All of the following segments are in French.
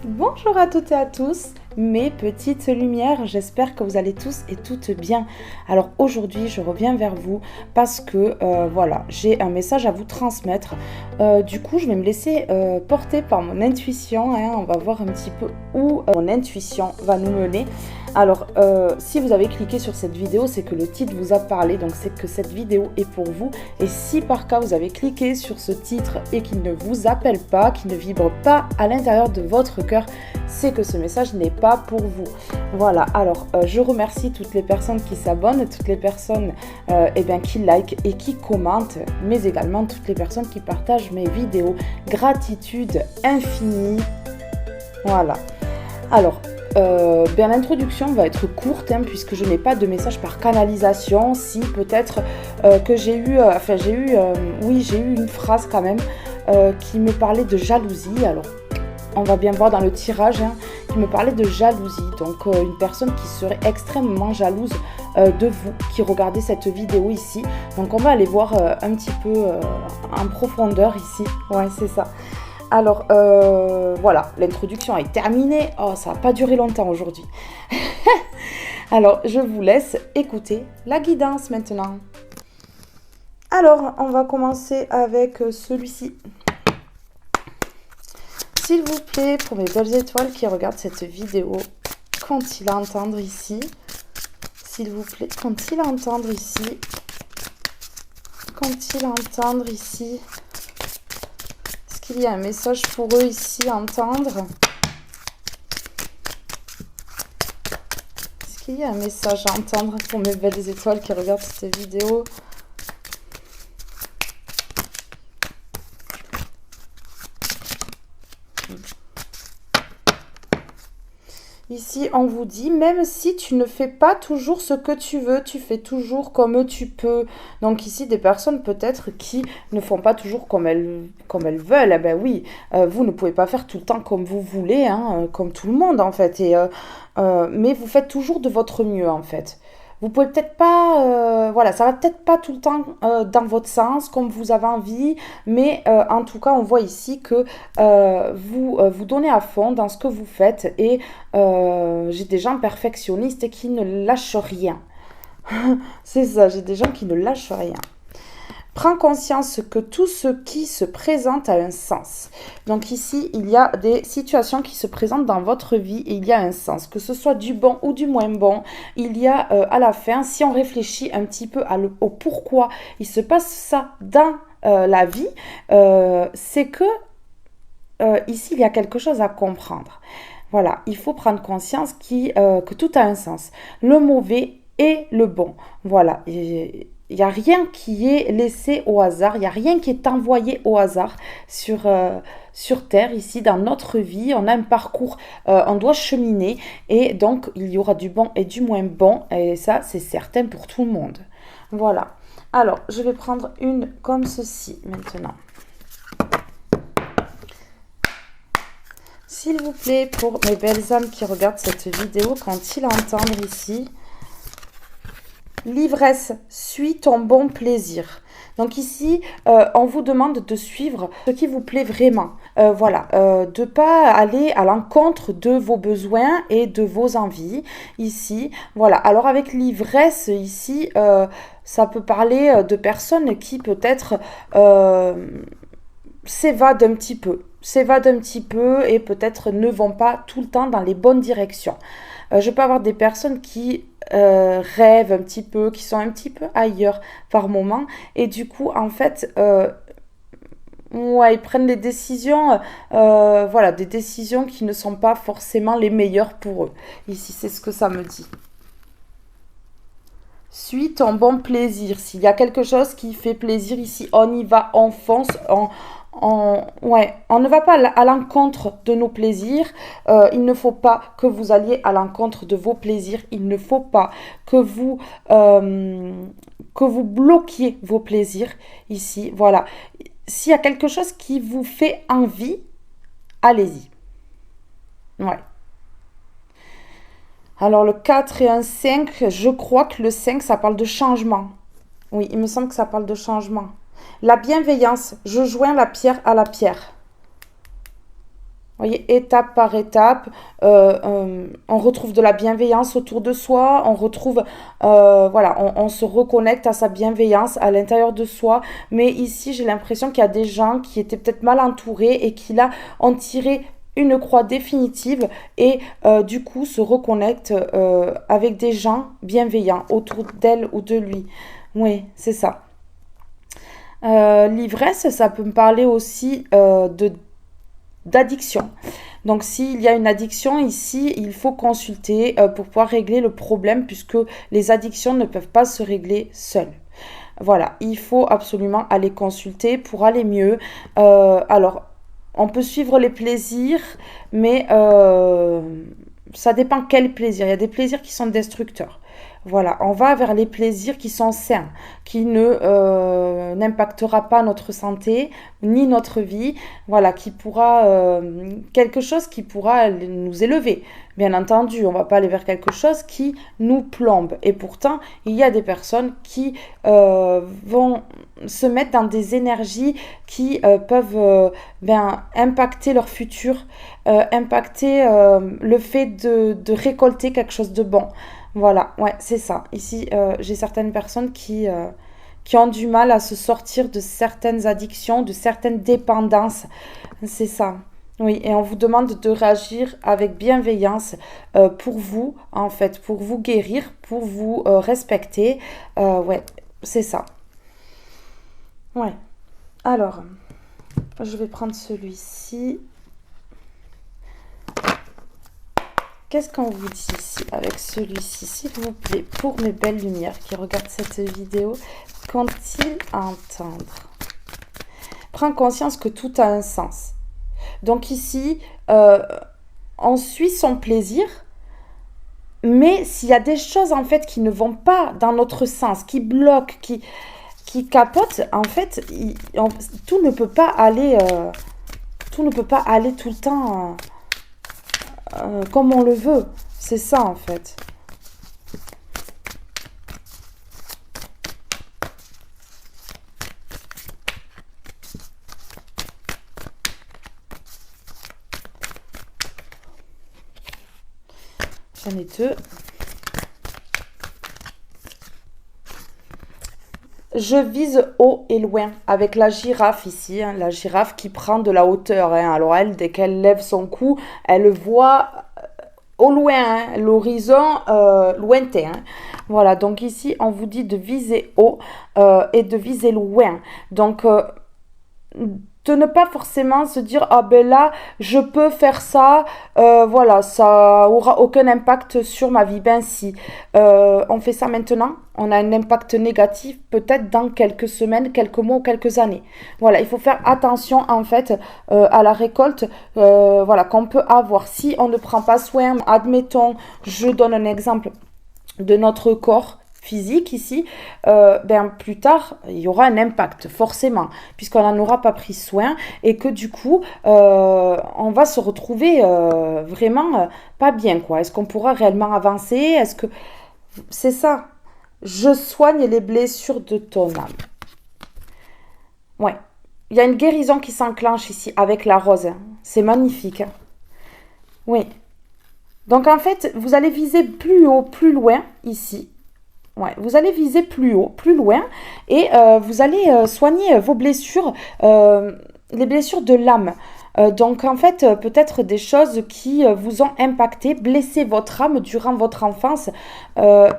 Bonjour à toutes et à tous, mes petites lumières, j'espère que vous allez tous et toutes bien. Alors aujourd'hui, je reviens vers vous parce que voilà, j'ai un message à vous transmettre. Du coup, je vais me laisser porter par mon intuition, hein. On va voir un petit peu où mon intuition va nous mener. Alors, si vous avez cliqué sur cette vidéo, c'est que le titre vous a parlé, donc c'est que cette vidéo est pour vous. Et si par cas vous avez cliqué sur ce titre et qu'il ne vous appelle pas, qu'il ne vibre pas à l'intérieur de votre cœur, c'est que ce message n'est pas pour vous. Voilà, alors je remercie toutes les personnes qui s'abonnent, toutes les personnes qui likent et qui commentent, mais également toutes les personnes qui partagent mes vidéos. Gratitude infinie. Voilà. Alors, l'introduction va être courte puisque je n'ai pas de message par canalisation. Si peut-être que j'ai eu une phrase quand même qui me parlait de jalousie. Alors on va bien voir dans le tirage qui me parlait de jalousie, donc une personne qui serait extrêmement jalouse de vous qui regardez cette vidéo ici. Donc on va aller voir un petit peu en profondeur ici. Ouais, c'est ça. Alors, voilà, l'introduction est terminée. Oh, ça n'a pas duré longtemps aujourd'hui. Alors, je vous laisse écouter la guidance maintenant. Alors, on va commencer avec celui-ci. S'il vous plaît, pour mes belles étoiles qui regardent cette vidéo, qu'ont-ils à entendre ici? S'il vous plaît, qu'ont-ils à entendre ici? Qu'ont-ils à entendre ici? Il y a un message pour eux ici à entendre? Est-ce qu'il y a un message à entendre pour mes belles étoiles qui regardent cette vidéo? Ici, on vous dit, même si tu ne fais pas toujours ce que tu veux, tu fais toujours comme tu peux. Donc ici, des personnes peut-être qui ne font pas toujours comme elles veulent. Eh ben oui, vous ne pouvez pas faire tout le temps comme vous voulez, comme tout le monde en fait. Mais vous faites toujours de votre mieux en fait. Vous pouvez peut-être pas, voilà, ça va peut-être pas tout le temps dans votre sens, comme vous avez envie, mais en tout cas, on voit ici que vous donnez à fond dans ce que vous faites et j'ai des gens perfectionnistes qui ne lâchent rien. C'est ça, j'ai des gens qui ne lâchent rien. Prends conscience que tout ce qui se présente a un sens. Donc ici, il y a des situations qui se présentent dans votre vie et il y a un sens. Que ce soit du bon ou du moins bon, il y a à la fin, si on réfléchit un petit peu au pourquoi il se passe ça dans la vie, c'est que ici, il y a quelque chose à comprendre. Voilà, il faut prendre conscience que tout a un sens. Le mauvais et le bon. Voilà. Il n'y a rien qui est laissé au hasard, il n'y a rien qui est envoyé au hasard sur Terre, ici, dans notre vie. On a un parcours, on doit cheminer et donc il y aura du bon et du moins bon et ça, c'est certain pour tout le monde. Voilà. Alors, je vais prendre une comme ceci maintenant. S'il vous plaît, pour mes belles âmes qui regardent cette vidéo, quand ils entendent ici... L'ivresse, suis ton bon plaisir. Donc ici, on vous demande de suivre ce qui vous plaît vraiment. Voilà, de ne pas aller à l'encontre de vos besoins et de vos envies. Ici, voilà. Alors avec l'ivresse, ici, ça peut parler de personnes qui peut-être s'évadent un petit peu et peut-être ne vont pas tout le temps dans les bonnes directions. Je peux avoir des personnes qui rêvent un petit peu, qui sont un petit peu ailleurs par moment et du coup en fait ils prennent des décisions des décisions qui ne sont pas forcément les meilleures pour eux. Ici c'est ce que ça me dit. Suis ton bon plaisir. S'il y a quelque chose qui fait plaisir ici, on y va, on fonce, on ne va pas à l'encontre de nos plaisirs. Il ne faut pas que vous alliez à l'encontre de vos plaisirs. Il ne faut pas que vous bloquiez vos plaisirs ici. Voilà. S'il y a quelque chose qui vous fait envie, allez-y. Ouais. Alors le 4 et un 5, je crois que le 5, ça parle de changement. Oui, il me semble que ça parle de changement. La bienveillance, je joins la pierre à la pierre. voyez, étape par étape, on retrouve de la bienveillance autour de soi, on retrouve, voilà, on se reconnecte à sa bienveillance à l'intérieur de soi. Mais ici, j'ai l'impression qu'il y a des gens qui étaient peut-être mal entourés et qui là ont tiré une croix définitive et du coup se reconnectent avec des gens bienveillants autour d'elle ou de lui. Oui, c'est ça. L'ivresse, ça peut me parler aussi d'addiction. Donc s'il y a une addiction ici, il faut consulter pour pouvoir régler le problème puisque les addictions ne peuvent pas se régler seules. Voilà, il faut absolument aller consulter pour aller mieux. Alors, on peut suivre les plaisirs, mais ça dépend quel plaisir. Il y a des plaisirs qui sont destructeurs. Voilà, on va vers les plaisirs qui sont sains, qui ne n'impactera pas notre santé ni notre vie. Voilà, qui pourra quelque chose qui pourra nous élever. Bien entendu, on va pas aller vers quelque chose qui nous plombe. Et pourtant, il y a des personnes qui vont se mettre dans des énergies qui peuvent impacter leur futur, impacter le fait de récolter quelque chose de bon. Voilà, ouais, c'est ça. Ici, j'ai certaines personnes qui ont du mal à se sortir de certaines addictions, de certaines dépendances. C'est ça. Oui, et on vous demande de réagir avec bienveillance pour vous, en fait, pour vous guérir, pour vous respecter. Ouais, c'est ça. Ouais. Alors, je vais prendre celui-ci. Qu'est-ce qu'on vous dit ici avec celui-ci, s'il vous plaît, pour mes belles lumières qui regardent cette vidéo, qu'ont-ils à entendre? Prends conscience que tout a un sens. Donc ici, on suit son plaisir, mais s'il y a des choses en fait qui ne vont pas dans notre sens, qui bloquent, qui capotent, en fait, tout ne peut pas aller, tout ne peut pas aller tout le temps comme on le veut. C'est ça en fait. J'en ai deux. Je vise haut et loin avec la girafe ici, hein, la girafe qui prend de la hauteur. Hein. Alors elle, dès qu'elle lève son cou, elle voit au loin, hein, l'horizon lointain. Hein. Voilà, donc ici, on vous dit de viser haut et de viser loin. Donc, de ne pas forcément se dire ah ben là je peux faire ça, voilà, ça aura aucun impact sur ma vie. Ben si on fait ça maintenant, on a un impact négatif peut-être dans quelques semaines, quelques mois ou quelques années. Voilà, il faut faire attention en fait à la récolte voilà, qu'on peut avoir si on ne prend pas soin. Admettons, je donne un exemple de notre corps physique ici, ben plus tard il y aura un impact forcément puisqu'on n'en aura pas pris soin et que du coup on va se retrouver vraiment pas bien quoi. Est-ce qu'on pourra réellement avancer? Est-ce que c'est ça? Je soigne les blessures de ton âme. Ouais, il y a une guérison qui s'enclenche ici avec la rose. C'est magnifique. Oui. Donc en fait, vous allez viser plus haut, plus loin ici. Ouais, vous allez viser plus haut, plus loin et vous allez soigner vos blessures, les blessures de l'âme. Donc en fait, peut-être des choses qui vous ont impacté, blessé votre âme durant votre enfance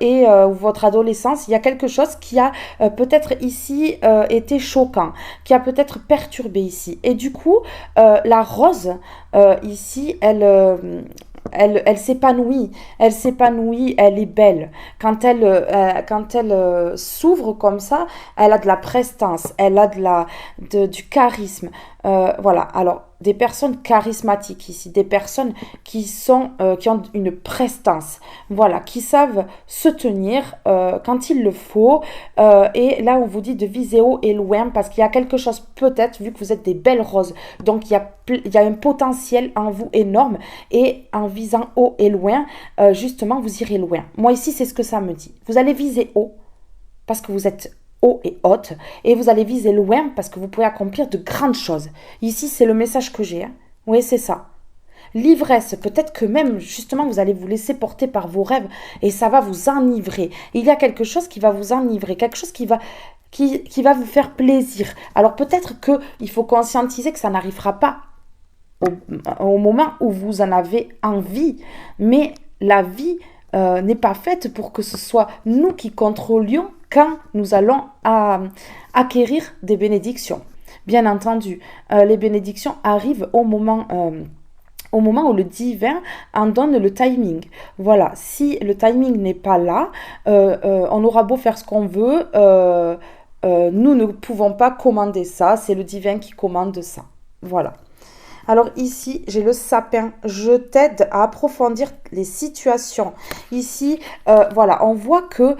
et votre adolescence. Il y a quelque chose qui a peut-être ici été choquant, qui a peut-être perturbé ici. Et du coup, la rose ici, elle s'épanouit, elle est belle. Quand elle s'ouvre comme ça, elle a de la prestance, elle a du charisme. Voilà, alors des personnes charismatiques ici, des personnes qui ont une prestance, voilà, qui savent se tenir quand il le faut. Et là, on vous dit de viser haut et loin parce qu'il y a quelque chose peut-être, vu que vous êtes des belles roses, donc il y a un potentiel en vous énorme et en visant haut et loin, justement, vous irez loin. Moi ici, c'est ce que ça me dit. Vous allez viser haut parce que vous êtes haut et haute, et vous allez viser loin parce que vous pouvez accomplir de grandes choses. Ici, c'est le message que j'ai. Hein. Oui, c'est ça. l'ivresse. Peut-être que même, justement, vous allez vous laisser porter par vos rêves et ça va vous enivrer. Il y a quelque chose qui va vous enivrer, quelque chose qui va vous faire plaisir. Alors peut-être qu'il faut conscientiser que ça n'arrivera pas au moment où vous en avez envie, mais la vie n'est pas faite pour que ce soit nous qui contrôlions quand nous allons acquérir des bénédictions. Bien entendu, les bénédictions arrivent au moment où le divin en donne le timing. Voilà, si le timing n'est pas là, on aura beau faire ce qu'on veut, nous ne pouvons pas commander ça, c'est le divin qui commande ça. Voilà. Alors ici, j'ai le sapin. Je t'aide à approfondir les situations. Ici, voilà, on voit que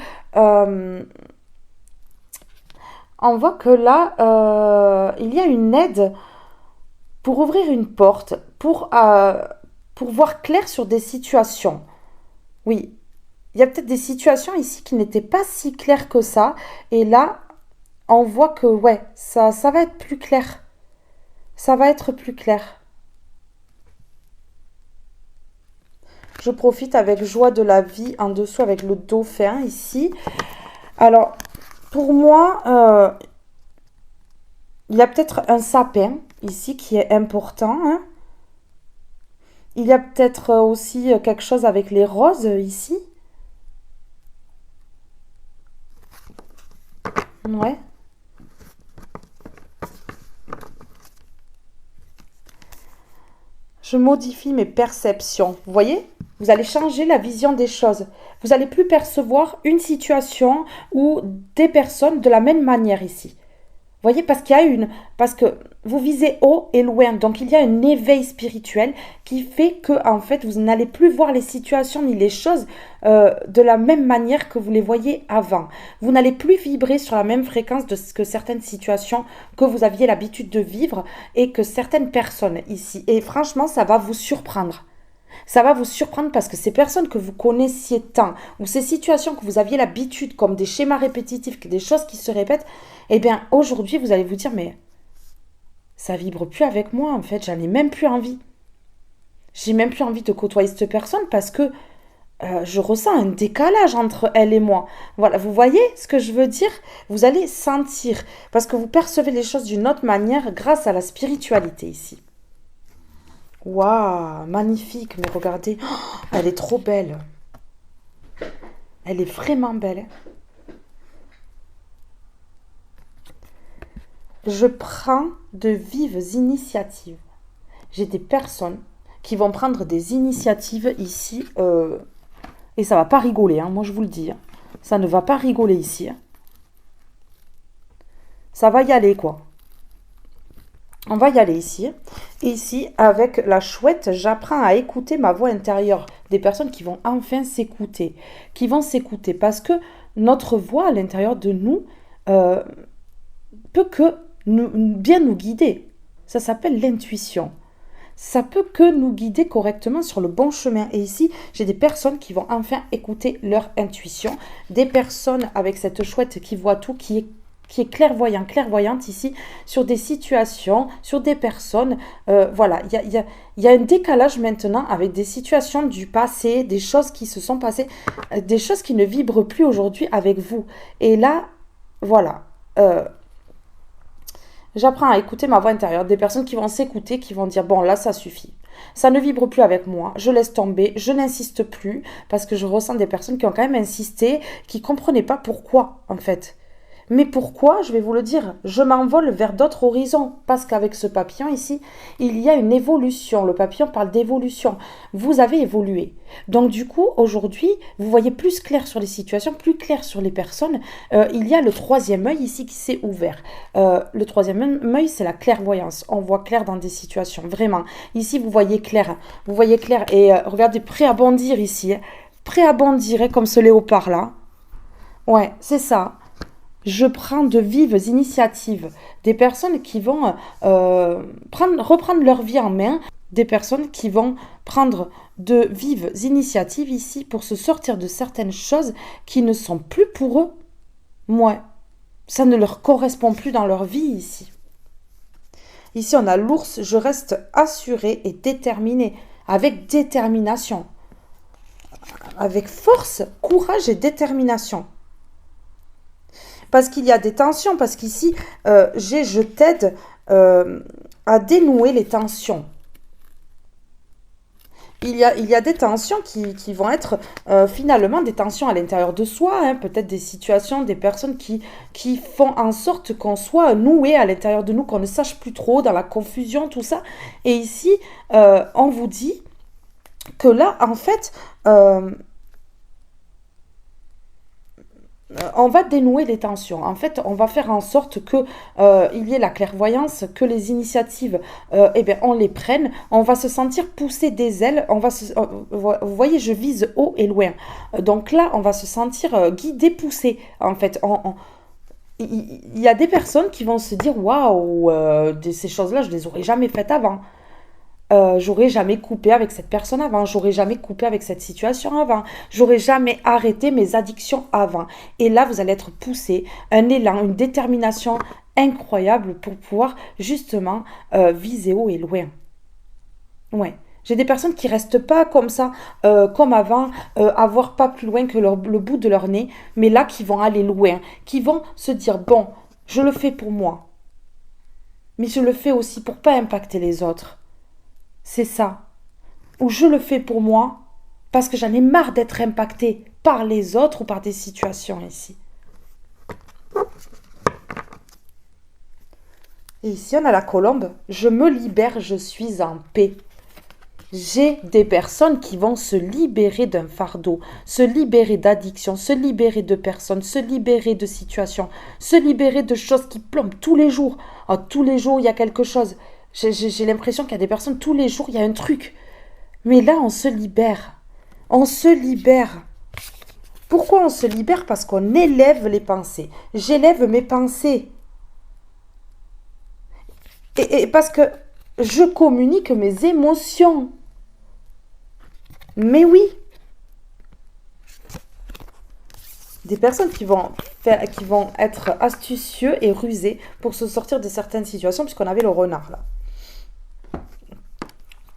là, il y a une aide pour ouvrir une porte, pour voir clair sur des situations. Oui, il y a peut-être des situations ici qui n'étaient pas si claires que ça. Et là, on voit que, ouais, ça va être plus clair. Ça va être plus clair. Je profite avec joie de la vie en dessous avec le dauphin ici. Alors, pour moi, il y a peut-être un sapin ici qui est important. Hein. Il y a peut-être aussi quelque chose avec les roses ici. Ouais. Je modifie mes perceptions. Vous voyez? Vous allez changer la vision des choses. Vous n'allez plus percevoir une situation ou des personnes de la même manière ici. Vous voyez, parce que vous visez haut et loin, donc il y a un éveil spirituel qui fait que en fait vous n'allez plus voir les situations ni les choses de la même manière que vous les voyez avant. Vous n'allez plus vibrer sur la même fréquence que certaines situations que vous aviez l'habitude de vivre et que certaines personnes ici. Et franchement, ça va vous surprendre. Ça va vous surprendre parce que ces personnes que vous connaissiez tant, ou ces situations que vous aviez l'habitude, comme des schémas répétitifs, des choses qui se répètent, eh bien aujourd'hui vous allez vous dire mais ça vibre plus avec moi en fait, j'en ai même plus envie. J'ai même plus envie de côtoyer cette personne parce que je ressens un décalage entre elle et moi. Voilà, vous voyez ce que je veux dire? Vous allez sentir parce que vous percevez les choses d'une autre manière grâce à la spiritualité ici. Waouh, magnifique, mais regardez, oh, elle est trop belle. Elle est vraiment belle. Je prends de vives initiatives. J'ai des personnes qui vont prendre des initiatives ici, et ça va pas rigoler, hein, moi je vous le dis. Hein. Ça ne va pas rigoler ici. Hein. Ça va y aller, quoi. On va y aller ici. Et ici, avec la chouette, j'apprends à écouter ma voix intérieure. Des personnes qui vont enfin s'écouter. Qui vont s'écouter. Parce que notre voix à l'intérieur de nous peut que bien nous guider. Ça s'appelle l'intuition. Ça peut que nous guider correctement sur le bon chemin. Et ici, j'ai des personnes qui vont enfin écouter leur intuition. Des personnes avec cette chouette qui voit tout, qui est clairvoyante ici, sur des situations, sur des personnes. Voilà, il y a un décalage maintenant avec des situations du passé, des choses qui se sont passées, des choses qui ne vibrent plus aujourd'hui avec vous. Et là, voilà, j'apprends à écouter ma voix intérieure, des personnes qui vont s'écouter, qui vont dire, bon là ça suffit. Ça ne vibre plus avec moi, je laisse tomber, je n'insiste plus, parce que je ressens des personnes qui ont quand même insisté, qui ne comprenaient pas pourquoi en fait. Mais pourquoi? Je vais vous le dire. Je m'envole vers d'autres horizons. Parce qu'avec ce papillon ici, il y a une évolution. Le papillon parle d'évolution. Vous avez évolué. Donc du coup, aujourd'hui, vous voyez plus clair sur les situations, plus clair sur les personnes. Il y a le troisième œil ici qui s'est ouvert. Le troisième œil, c'est la clairvoyance. On voit clair dans des situations. Vraiment. Ici, vous voyez clair. Vous voyez clair. Et regardez, prêt à bondir ici. Prêt à bondir, comme ce léopard-là. Ouais, c'est ça. Je prends de vives initiatives, des personnes qui vont reprendre leur vie en main, des personnes qui vont prendre de vives initiatives ici pour se sortir de certaines choses qui ne sont plus pour eux. Moi, ça ne leur correspond plus dans leur vie ici. Ici, on a l'ours, je reste assurée et déterminée. avec détermination, avec force, courage et détermination. Parce qu'il y a des tensions, parce qu'ici, je t'aide à dénouer les tensions. Il y a des tensions qui vont être finalement des tensions à l'intérieur de soi, hein, peut-être des situations, des personnes qui font en sorte qu'on soit noué à l'intérieur de nous, qu'on ne sache plus trop, dans la confusion, tout ça. Et ici, on vous dit que là, en fait, on va dénouer les tensions. En fait, on va faire en sorte que il y ait la clairvoyance, que les initiatives, eh bien, on les prenne. On va se sentir pousser des ailes. Vous voyez, je vise haut et loin. Donc là, on va se sentir guidé, poussé. En fait, il y a des personnes qui vont se dire, waouh, ces choses-là, je les aurais jamais faites avant. J'aurais jamais coupé avec cette personne avant, j'aurais jamais coupé avec cette situation avant, j'aurais jamais arrêté mes addictions avant. Et là, vous allez être poussé, un élan, une détermination incroyable pour pouvoir justement viser haut et loin. Ouais. J'ai des personnes qui restent pas comme ça, comme avant, avoir pas plus loin que le bout de leur nez, mais là qui vont aller loin, qui vont se dire, bon, je le fais pour moi, mais je le fais aussi pour pas impacter les autres. C'est ça. Ou je le fais pour moi parce que j'en ai marre d'être impactée par les autres ou par des situations ici. Et ici, on a la colombe. Je me libère, je suis en paix. J'ai des personnes qui vont se libérer d'un fardeau, se libérer d'addiction, se libérer de personnes, se libérer de situations, se libérer de choses qui plombent tous les jours. Oh, tous les jours, il y a quelque chose. J'ai l'impression qu'il y a des personnes, tous les jours, il y a un truc. Mais là, on se libère. On se libère. Pourquoi on se libère? Parce qu'on élève les pensées. J'élève mes pensées. Et parce que je communique mes émotions. Mais oui. Des personnes qui vont être astucieux et rusés pour se sortir de certaines situations, puisqu'on avait le renard là.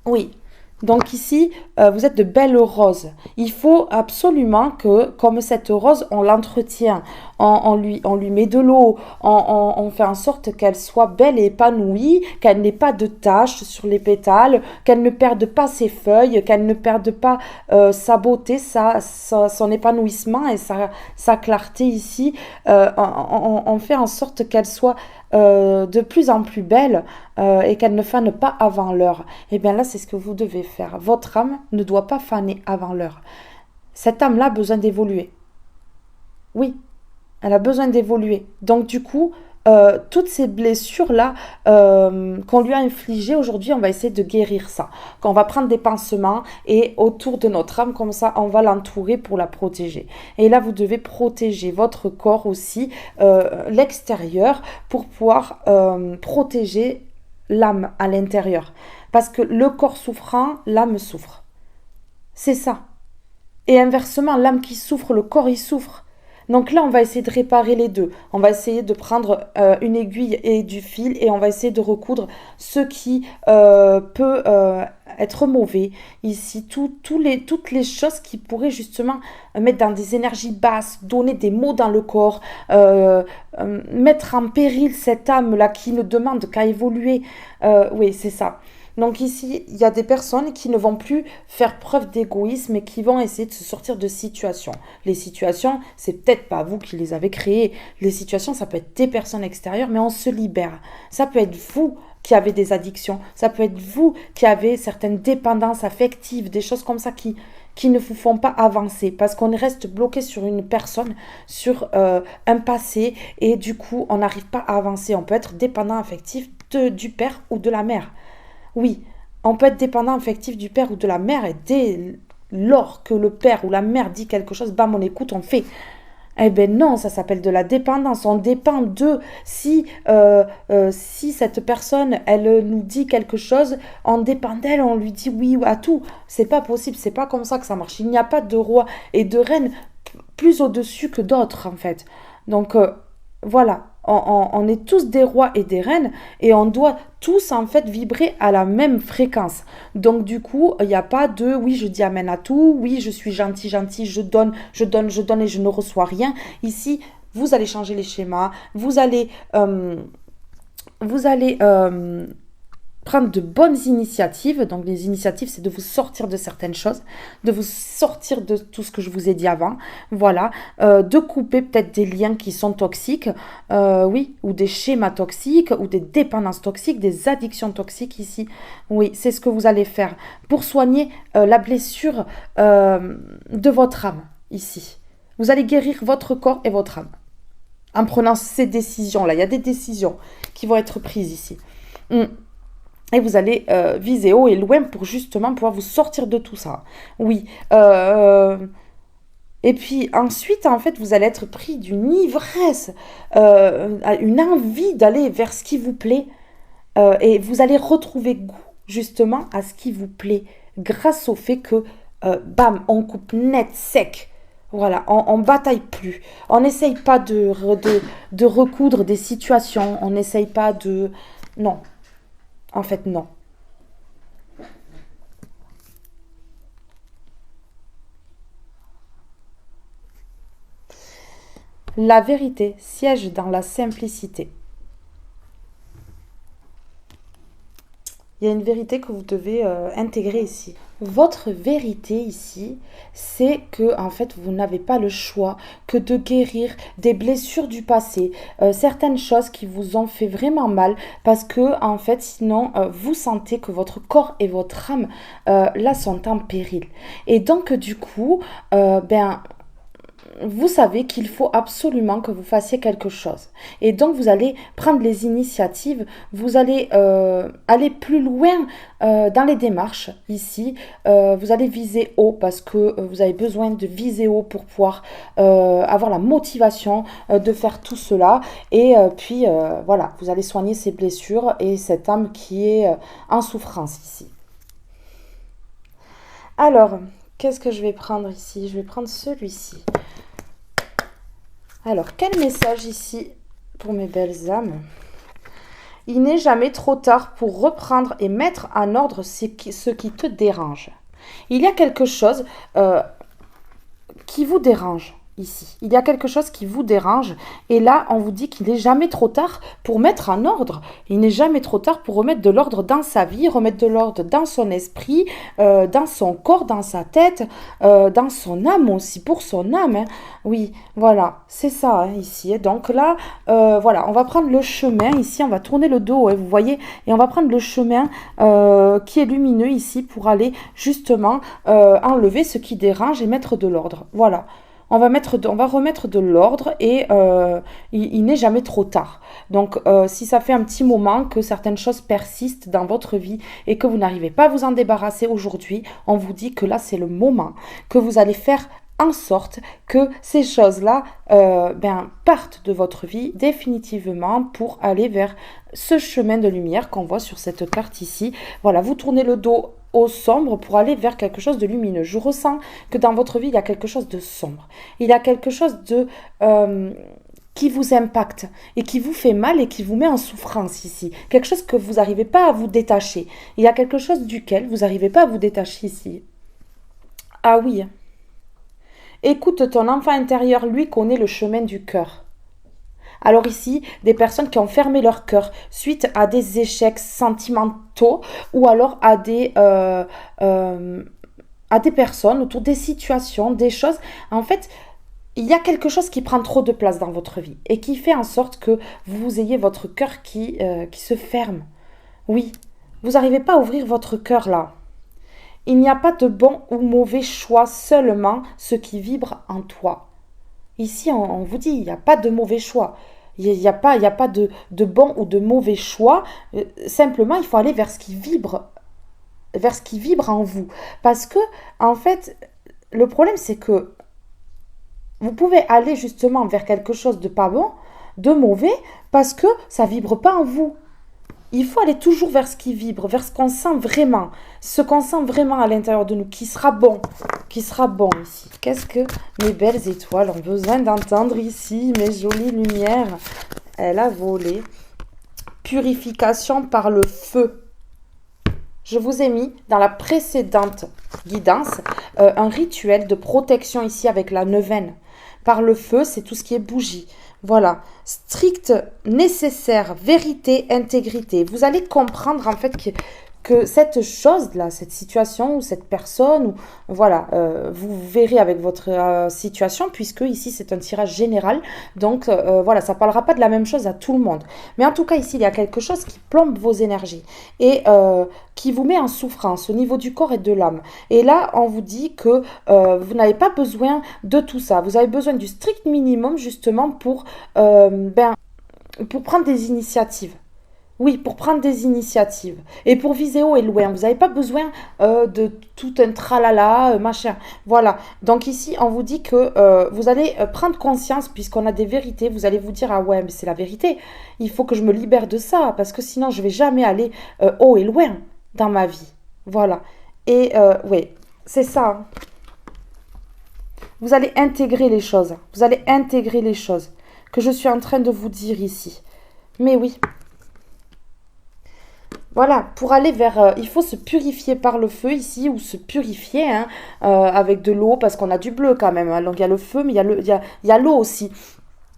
Oui. Donc ici, vous êtes de belles roses. Il faut absolument que, comme cette rose, on l'entretient. On lui met de l'eau. On fait en sorte qu'elle soit belle et épanouie, qu'elle n'ait pas de taches sur les pétales, qu'elle ne perde pas ses feuilles, qu'elle ne perde pas sa beauté, son épanouissement et sa clarté ici. On fait en sorte qu'elle soit de plus en plus belle et qu'elle ne fane pas avant l'heure. Et bien là, c'est ce que vous devez faire. Votre âme ne doit pas faner avant l'heure. Cette âme-là a besoin d'évoluer. Oui, elle a besoin d'évoluer. Donc du coup, toutes ces blessures-là qu'on lui a infligées aujourd'hui, on va essayer de guérir ça. Qu'on va prendre des pansements et autour de notre âme, comme ça, on va l'entourer pour la protéger. Et là, vous devez protéger votre corps aussi, l'extérieur, pour pouvoir protéger l'âme à l'intérieur. Parce que le corps souffrant, l'âme souffre. C'est ça. Et inversement, l'âme qui souffre, le corps il souffre. Donc là, on va essayer de réparer les deux. On va essayer de prendre une aiguille et du fil et on va essayer de recoudre ce qui peut être mauvais. Ici, toutes les choses qui pourraient justement mettre dans des énergies basses, donner des maux dans le corps, mettre en péril cette âme-là qui ne demande qu'à évoluer. Oui, c'est ça. Donc ici, il y a des personnes qui ne vont plus faire preuve d'égoïsme et qui vont essayer de se sortir de situations. Les situations, c'est peut-être pas vous qui les avez créées. Les situations, ça peut être des personnes extérieures, mais on se libère. Ça peut être vous qui avez des addictions. Ça peut être vous qui avez certaines dépendances affectives, des choses comme ça qui ne vous font pas avancer parce qu'on reste bloqué sur une personne, sur un passé et du coup, on n'arrive pas à avancer. On peut être dépendant affectif du père ou de la mère. Oui, on peut être dépendant affectif du père ou de la mère et dès lors que le père ou la mère dit quelque chose, bam, on écoute, on fait. Eh ben non, ça s'appelle de la dépendance. On dépend d'eux. Si cette personne, elle nous dit quelque chose, on dépend d'elle, on lui dit oui à tout. C'est pas possible, c'est pas comme ça que ça marche. Il n'y a pas de roi et de reine plus au-dessus que d'autres, en fait. Donc, voilà. on est tous des rois et des reines et on doit tous en fait vibrer à la même fréquence. Donc du coup, il n'y a pas de oui, je dis amen à tout, oui, je suis gentil, gentil, je donne, je donne, je donne et je ne reçois rien. Ici, vous allez changer les schémas, vous allez prendre de bonnes initiatives. Donc les initiatives, c'est de vous sortir de certaines choses, de vous sortir de tout ce que je vous ai dit avant, voilà, de couper peut-être des liens qui sont toxiques, oui, ou des schémas toxiques, ou des dépendances toxiques, des addictions toxiques ici. Oui, c'est ce que vous allez faire pour soigner la blessure de votre âme ici. Vous allez guérir votre corps et votre âme en prenant ces décisions-là. Il y a des décisions qui vont être prises ici. Et vous allez viser haut et loin pour justement pouvoir vous sortir de tout ça. Oui. Et puis ensuite, en fait, vous allez être pris d'une ivresse, une envie d'aller vers ce qui vous plaît. Et vous allez retrouver goût justement à ce qui vous plaît grâce au fait que, bam, on coupe net, sec. Voilà, on bataille plus. On n'essaye pas de recoudre des situations. On n'essaye pas de... Non. En fait, non. La vérité siège dans la simplicité. Il y a une vérité que vous devez intégrer ici. Votre vérité ici, c'est que en fait, vous n'avez pas le choix que de guérir des blessures du passé, certaines choses qui vous ont fait vraiment mal, parce que en fait, sinon, vous sentez que votre corps et votre âme là sont en péril. Et donc, du coup, vous savez qu'il faut absolument que vous fassiez quelque chose. Et donc, vous allez prendre les initiatives, vous allez aller plus loin dans les démarches ici. Vous allez viser haut parce que vous avez besoin de viser haut pour pouvoir avoir la motivation de faire tout cela. Et puis, voilà, vous allez soigner ces blessures et cette âme qui est en souffrance ici. Alors, qu'est-ce que je vais prendre ici? Je vais prendre celui-ci. Alors, quel message ici pour mes belles âmes? Il n'est jamais trop tard pour reprendre et mettre en ordre ce qui te dérange. Il y a quelque chose qui vous dérange ici. Il y a quelque chose qui vous dérange. Et là, on vous dit qu'il n'est jamais trop tard pour mettre en ordre. Il n'est jamais trop tard pour remettre de l'ordre dans sa vie, remettre de l'ordre dans son esprit, dans son corps, dans sa tête, dans son âme aussi, pour son âme. Hein. Oui, voilà, c'est ça hein, ici. Et donc là, voilà, on va prendre le chemin ici, on va tourner le dos, hein, vous voyez, et on va prendre le chemin qui est lumineux ici pour aller justement enlever ce qui dérange et mettre de l'ordre. Voilà. On va remettre de l'ordre et il n'est jamais trop tard. Donc, si ça fait un petit moment que certaines choses persistent dans votre vie et que vous n'arrivez pas à vous en débarrasser aujourd'hui, on vous dit que là, c'est le moment que vous allez faire en sorte que ces choses-là partent de votre vie définitivement pour aller vers ce chemin de lumière qu'on voit sur cette carte ici. Voilà, vous tournez le dos au sombre pour aller vers quelque chose de lumineux. Je ressens que dans votre vie, il y a quelque chose de sombre. Il y a quelque chose de qui vous impacte et qui vous fait mal et qui vous met en souffrance ici. Quelque chose que vous n'arrivez pas à vous détacher. Il y a quelque chose duquel vous n'arrivez pas à vous détacher ici. Ah oui. Écoute, ton enfant intérieur, lui, connaît le chemin du cœur. Alors ici, des personnes qui ont fermé leur cœur suite à des échecs sentimentaux ou alors à des personnes autour des situations, des choses. En fait, il y a quelque chose qui prend trop de place dans votre vie et qui fait en sorte que vous ayez votre cœur qui se ferme. Oui, vous n'arrivez pas à ouvrir votre cœur là. Il n'y a pas de bon ou mauvais choix, seulement ce qui vibre en toi. Ici, on vous dit, il n'y a pas de mauvais choix. Il n'y a pas de bon ou de mauvais choix. Simplement, il faut aller vers ce qui vibre en vous. Parce que, en fait, le problème, c'est que vous pouvez aller justement vers quelque chose de pas bon, de mauvais, parce que ça vibre pas en vous. Il faut aller toujours vers ce qui vibre, vers ce qu'on sent vraiment à l'intérieur de nous, qui sera bon ici. Qu'est-ce que mes belles étoiles ont besoin d'entendre ici, mes jolies lumières? Elle a volé. Purification par le feu. Je vous ai mis dans la précédente guidance un rituel de protection ici avec la neuvaine. Par le feu, c'est tout ce qui est bougie. Voilà, strict, nécessaire, vérité, intégrité. Vous allez comprendre en fait que cette chose-là, cette situation ou cette personne, ou voilà, vous verrez avec votre situation, puisque ici c'est un tirage général, donc voilà, ça ne parlera pas de la même chose à tout le monde. Mais en tout cas, ici, il y a quelque chose qui plombe vos énergies et qui vous met en souffrance au niveau du corps et de l'âme. Et là, on vous dit que vous n'avez pas besoin de tout ça. Vous avez besoin du strict minimum, justement, pour prendre des initiatives. Oui, pour prendre des initiatives. Et pour viser haut et loin. Vous n'avez pas besoin de tout un tralala, machin. Voilà. Donc ici, on vous dit que vous allez prendre conscience, puisqu'on a des vérités. Vous allez vous dire, ah ouais, mais c'est la vérité. Il faut que je me libère de ça, parce que sinon, je ne vais jamais aller haut et loin dans ma vie. Voilà. Et oui, c'est ça. Hein. Vous allez intégrer les choses. Vous allez intégrer les choses que je suis en train de vous dire ici. Mais oui. Voilà, pour aller vers... il faut se purifier par le feu ici, ou se purifier hein, avec de l'eau, parce qu'on a du bleu quand même. Hein. Donc il y a le feu, mais il y a l'eau aussi.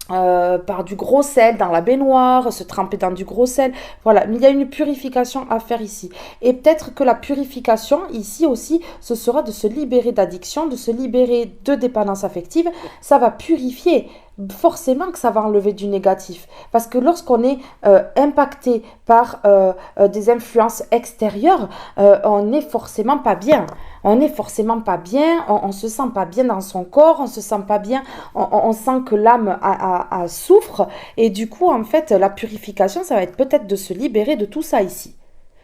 Par du gros sel dans la baignoire, se tremper dans du gros sel. Voilà, mais il y a une purification à faire ici. Et peut-être que la purification ici aussi, ce sera de se libérer d'addiction, de se libérer de dépendance affective. Ça va purifier. Forcément que ça va enlever du négatif. Parce que lorsqu'on est impacté par des influences extérieures, on n'est forcément pas bien. On n'est forcément pas bien, on se sent pas bien dans son corps, on se sent pas bien, on sent que l'âme souffre. Et du coup, en fait, la purification, ça va être peut-être de se libérer de tout ça ici.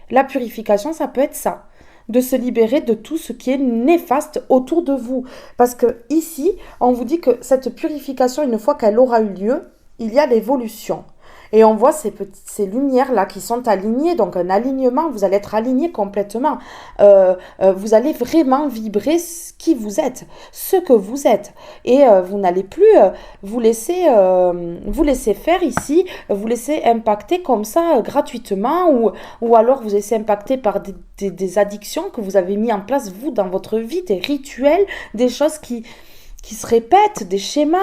La purification, ça peut être ça. De se libérer de tout ce qui est néfaste autour de vous. Parce que ici, on vous dit que cette purification, une fois qu'elle aura eu lieu, il y a l'évolution. Et on voit ces lumières-là qui sont alignées, donc un alignement, vous allez être aligné complètement. Vous allez vraiment vibrer qui vous êtes, ce que vous êtes. Et vous n'allez plus vous laisser faire ici, vous laisser impacter comme ça gratuitement, ou alors vous laisser impacter par des addictions que vous avez mis en place, vous, dans votre vie, des rituels, des choses qui se répètent, des schémas.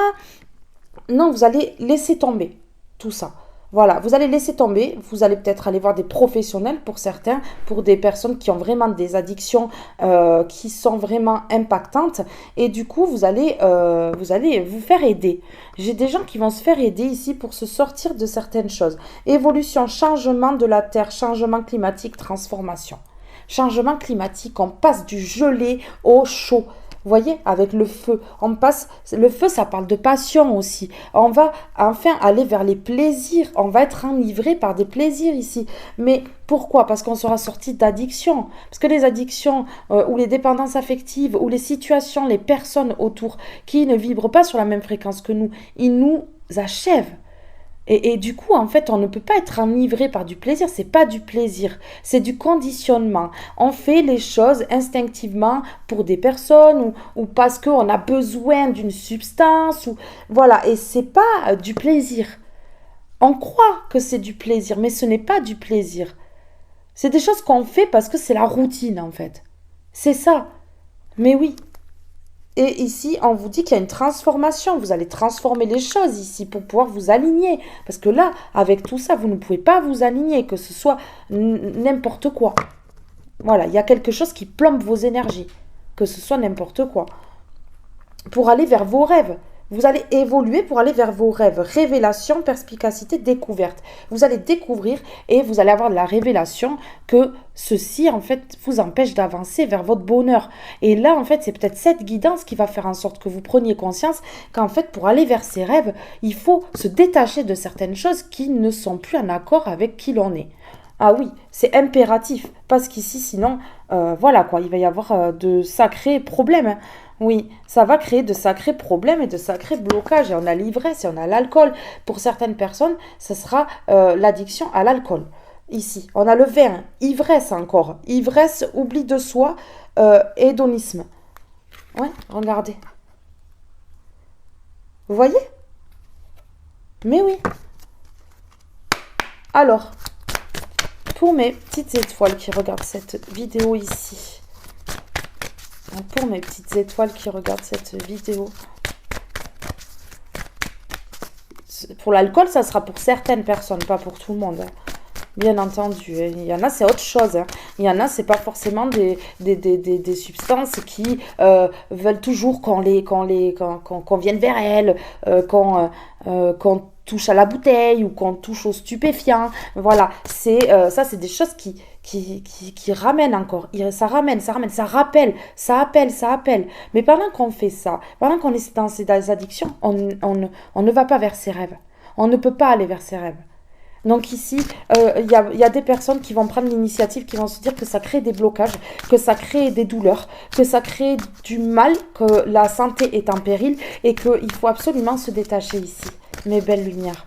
Non, vous allez laisser tomber tout ça. Voilà, vous allez laisser tomber, vous allez peut-être aller voir des professionnels pour certains, pour des personnes qui ont vraiment des addictions qui sont vraiment impactantes, et du coup vous allez vous faire aider. J'ai des gens qui vont se faire aider ici pour se sortir de certaines choses. Évolution, changement de la Terre, changement climatique, transformation. Changement climatique, on passe du gelé au chaud. Vous voyez, avec le feu, on passe, le feu, ça parle de passion aussi. On va enfin aller vers les plaisirs, on va être enivré par des plaisirs ici. Mais pourquoi? Parce qu'on sera sorti d'addiction. Parce que les addictions ou les dépendances affectives ou les situations, les personnes autour qui ne vibrent pas sur la même fréquence que nous, ils nous achèvent. Et du coup, en fait, on ne peut pas être enivré par du plaisir. C'est pas du plaisir, c'est du conditionnement. On fait les choses instinctivement pour des personnes ou parce qu'on a besoin d'une substance. Voilà, et c'est pas du plaisir. On croit que c'est du plaisir, mais ce n'est pas du plaisir. C'est des choses qu'on fait parce que c'est la routine, en fait. C'est ça. Mais oui. Et ici, on vous dit qu'il y a une transformation. Vous allez transformer les choses ici pour pouvoir vous aligner. Parce que là, avec tout ça, vous ne pouvez pas vous aligner, que ce soit n'importe quoi. Voilà, il y a quelque chose qui plombe vos énergies. Que ce soit n'importe quoi. Pour aller vers vos rêves. Vous allez évoluer pour aller vers vos rêves. Révélation, perspicacité, découverte. Vous allez découvrir et vous allez avoir la révélation que ceci, en fait, vous empêche d'avancer vers votre bonheur. Et là, en fait, c'est peut-être cette guidance qui va faire en sorte que vous preniez conscience qu'en fait, pour aller vers ces rêves, il faut se détacher de certaines choses qui ne sont plus en accord avec qui l'on est. Ah oui, c'est impératif, parce qu'ici, sinon, voilà quoi, il va y avoir de sacrés problèmes. Hein. Oui, ça va créer de sacrés problèmes et de sacrés blocages. Et on a l'ivresse et on a l'alcool. Pour certaines personnes, ce sera l'addiction à l'alcool. Ici, on a le vin, ivresse encore. Ivresse, oubli de soi, hédonisme. Ouais, regardez. Vous voyez? Mais oui. Alors, pour mes petites étoiles qui regardent cette vidéo ici, pour mes petites étoiles qui regardent cette vidéo, pour l'alcool, ça sera pour certaines personnes, pas pour tout le monde. Bien entendu, il y en a, c'est autre chose. Il y en a, c'est pas forcément des substances qui veulent toujours qu'on vienne vers elles, qu'on touche à la bouteille ou qu'on touche aux stupéfiants. Voilà, ça, c'est des choses qui ramènent encore. Ça ramène, ça rappelle, ça appelle. Mais pendant qu'on fait ça, pendant qu'on est dans ces addictions, on ne va pas vers ses rêves. On ne peut pas aller vers ses rêves. Donc ici, il y a des personnes qui vont prendre l'initiative, qui vont se dire que ça crée des blocages, que ça crée des douleurs, que ça crée du mal, que la santé est en péril et qu'il faut absolument se détacher ici. Mes belles lumières.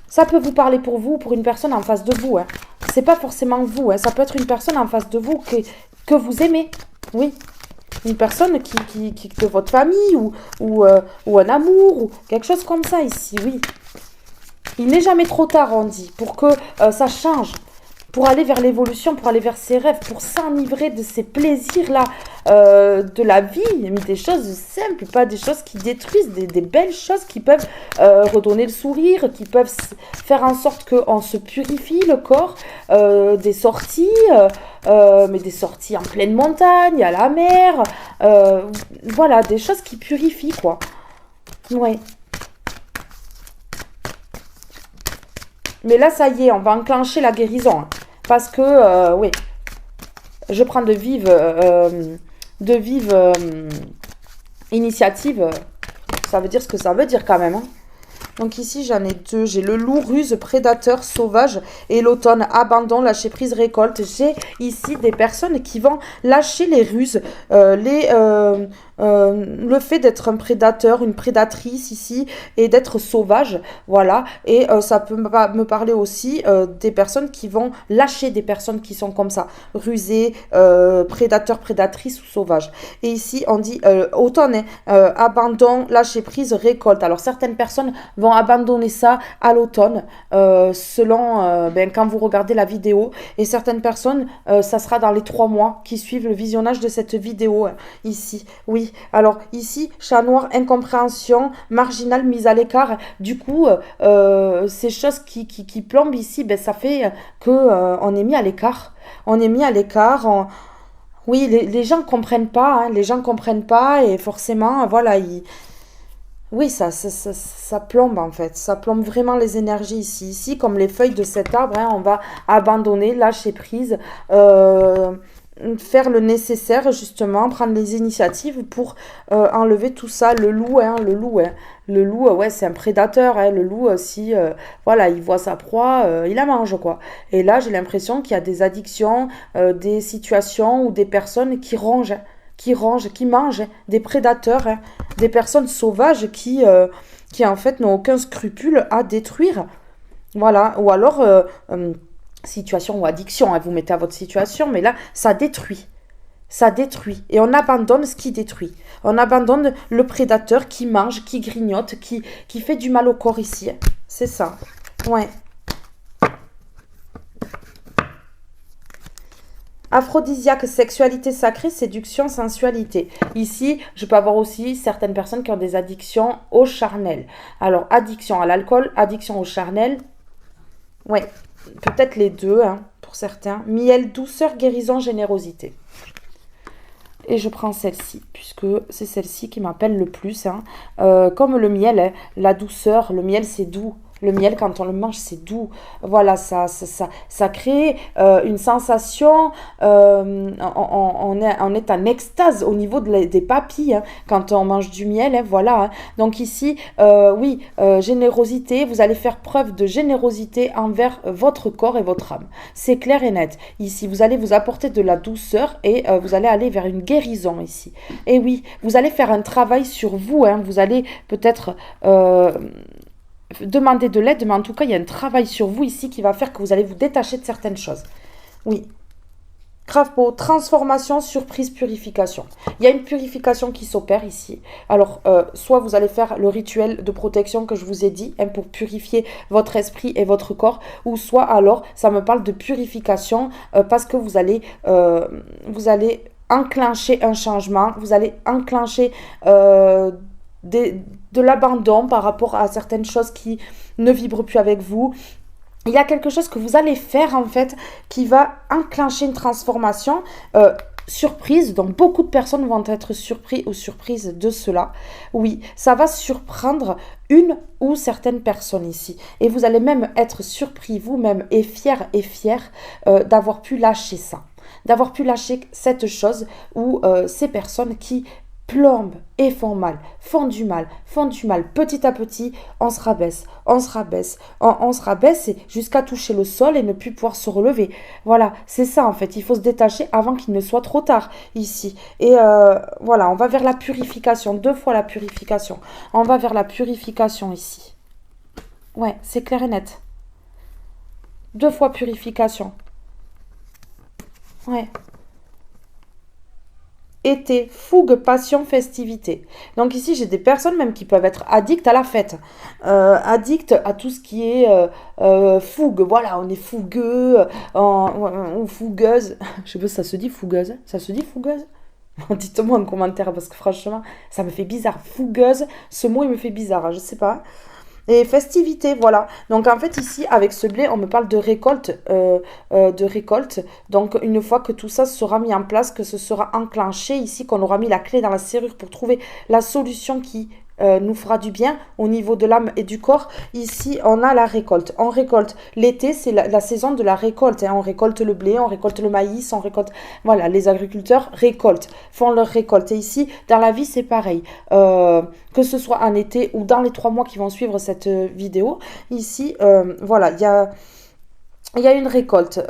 Ça peut vous parler pour vous ou pour une personne en face de vous. C'est pas forcément vous. Ça peut être une personne en face de vous que vous aimez. Oui. Une personne qui de votre famille ou un amour ou quelque chose comme ça ici. Oui. Il n'est jamais trop tard, on dit, pour que ça change, pour aller vers l'évolution, pour aller vers ses rêves, pour s'enivrer de ces plaisirs-là de la vie, mais des choses simples, pas des choses qui détruisent, des belles choses qui peuvent redonner le sourire, qui peuvent faire en sorte qu'on se purifie le corps, des sorties, mais des sorties en pleine montagne, à la mer, voilà, des choses qui purifient, quoi. Ouais. Mais là, ça y est, on va enclencher la guérison. Parce que, oui, je prends de vives initiatives. Ça veut dire ce que ça veut dire quand même. Donc ici, j'en ai deux. J'ai le loup, ruse, prédateur, sauvage et l'automne, abandon, lâcher prise, récolte. J'ai ici des personnes qui vont lâcher les ruses, le fait d'être un prédateur, une prédatrice ici et d'être sauvage, voilà. Et ça peut me parler aussi des personnes qui vont lâcher des personnes qui sont comme ça, rusées, prédateurs, prédatrices ou sauvages. Et ici, on dit automne, abandon, lâcher prise, récolte. Alors certaines personnes vont abandonner ça à l'automne, selon quand vous regardez la vidéo. Et certaines personnes, ça sera dans les 3 mois qui suivent le visionnage de cette vidéo, ici. Oui, alors ici, chat noir, incompréhension, marginal, mise à l'écart. Du coup, ces choses qui plombent ici, ça fait qu'on est mis à l'écart. On est mis à l'écart, oui, les gens comprennent pas, les gens comprennent pas et forcément, voilà, oui, ça plombe en fait, ça plombe vraiment les énergies ici. Ici, comme les feuilles de cet arbre, on va abandonner, lâcher prise, faire le nécessaire justement, prendre les initiatives pour enlever tout ça. Le loup, ouais, c'est un prédateur. Le loup, si voilà, il voit sa proie, il la mange quoi. Et là, j'ai l'impression qu'il y a des addictions, des situations ou des personnes qui rongent, qui mangent, des prédateurs, des personnes sauvages qui en fait n'ont aucun scrupule à détruire. Voilà, ou alors situation ou addiction, vous mettez à votre situation, mais là, ça détruit. Ça détruit. Et on abandonne ce qui détruit. On abandonne le prédateur qui mange, qui grignote, qui fait du mal au corps ici. C'est ça. Ouais. Aphrodisiaque, sexualité sacrée, séduction, sensualité. Ici, je peux avoir aussi certaines personnes qui ont des addictions au charnel. Alors, addiction à l'alcool, addiction au charnel. Ouais, peut-être les deux, pour certains. Miel, douceur, guérison, générosité. Et je prends celle-ci, puisque c'est celle-ci qui m'appelle le plus. Comme le miel, la douceur, le miel c'est doux. Le miel, quand on le mange, c'est doux. Voilà, ça crée une sensation. On est en extase au niveau des papilles quand on mange du miel. Voilà. Donc ici, oui, générosité. Vous allez faire preuve de générosité envers votre corps et votre âme. C'est clair et net. Ici, vous allez vous apporter de la douceur et vous allez aller vers une guérison ici. Et oui, vous allez faire un travail sur vous. Vous allez peut-être demander de l'aide, mais en tout cas, il y a un travail sur vous ici qui va faire que vous allez vous détacher de certaines choses. Oui. Grave beau, transformation, surprise, purification. Il y a une purification qui s'opère ici. Alors, soit vous allez faire le rituel de protection que je vous ai dit, hein, pour purifier votre esprit et votre corps, ou soit alors, ça me parle de purification parce que vous allez enclencher un changement, vous allez enclencher de l'abandon par rapport à certaines choses qui ne vibrent plus avec vous. Il y a quelque chose que vous allez faire en fait qui va enclencher une transformation surprise. Donc beaucoup de personnes vont être surpris ou surprises de cela. Oui, ça va surprendre une ou certaines personnes ici. Et vous allez même être surpris vous-même et fier d'avoir pu lâcher ça. D'avoir pu lâcher cette chose ou ces personnes qui plombent et font mal, font du mal, petit à petit, on se rabaisse, on se rabaisse jusqu'à toucher le sol et ne plus pouvoir se relever. Voilà, c'est ça en fait, il faut se détacher avant qu'il ne soit trop tard ici. Et voilà, on va vers la purification, 2 fois la purification. On va vers la purification ici. Ouais, c'est clair et net. 2 fois purification. Ouais. Été, fougue, passion, festivité. Donc ici, j'ai des personnes même qui peuvent être addictes à la fête, addictes à tout ce qui est fougue. Voilà, on est fougueux, ou fougueuse. Je sais pas si ça se dit fougueuse. Ça se dit fougueuse? Dites-moi en commentaire parce que franchement, ça me fait bizarre. Fougueuse, ce mot il me fait bizarre, je sais pas. Et festivité, voilà. Donc en fait ici avec ce blé, on me parle de récolte, Donc une fois que tout ça sera mis en place, que ce sera enclenché ici, qu'on aura mis la clé dans la serrure pour trouver la solution qui nous fera du bien au niveau de l'âme et du corps. Ici, on a la récolte. On récolte. L'été, c'est la saison de la récolte. Hein. On récolte le blé, on récolte le maïs, on récolte... Voilà, les agriculteurs récoltent, font leur récolte. Et ici, dans la vie, c'est pareil. Que ce soit en été ou dans les 3 mois qui vont suivre cette vidéo. Ici, voilà, il y a une récolte,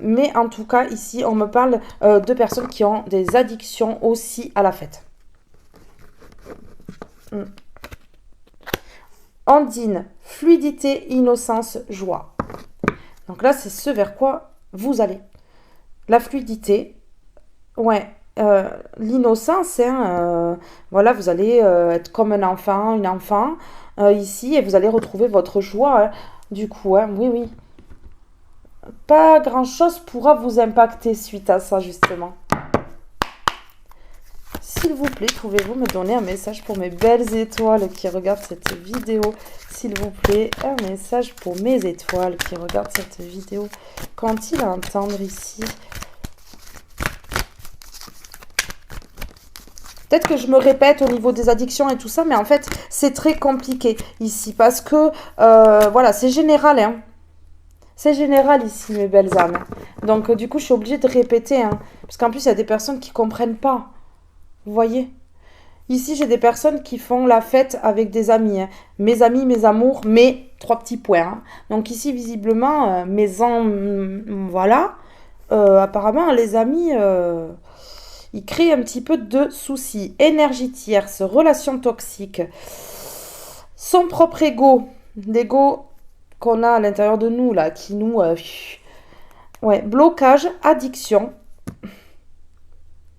mais en tout cas, ici, on me parle de personnes qui ont des addictions aussi à la fête. Ondine, fluidité, innocence, joie. Donc là, c'est ce vers quoi vous allez. La fluidité, ouais, l'innocence, hein, voilà, vous allez être comme un enfant, une enfant, ici, et vous allez retrouver votre joie, hein, du coup, hein, oui, oui. Pas grand-chose pourra vous impacter suite à ça, justement. S'il vous plaît, pouvez-vous me donner un message pour mes belles étoiles qui regardent cette vidéo? S'il vous plaît, un message pour mes étoiles qui regardent cette vidéo. Qu'ont-ils à entendre ici? Peut-être que je me répète au niveau des addictions et tout ça, mais en fait, c'est très compliqué ici parce que, voilà, c'est général, hein. C'est général ici, mes belles âmes. Donc, du coup, je suis obligée de répéter, hein, parce qu'en plus, il y a des personnes qui ne comprennent pas. Vous voyez? Ici, j'ai des personnes qui font la fête avec des amis. Hein. Mes amis, mes amours, mes 3 petits points. Hein. Donc ici, visiblement, voilà. Apparemment, les amis, ils créent un petit peu de soucis. Énergie tierce, relation toxique. Son propre ego. L'ego qu'on a à l'intérieur de nous, là, qui nous... ouais, blocage, addiction,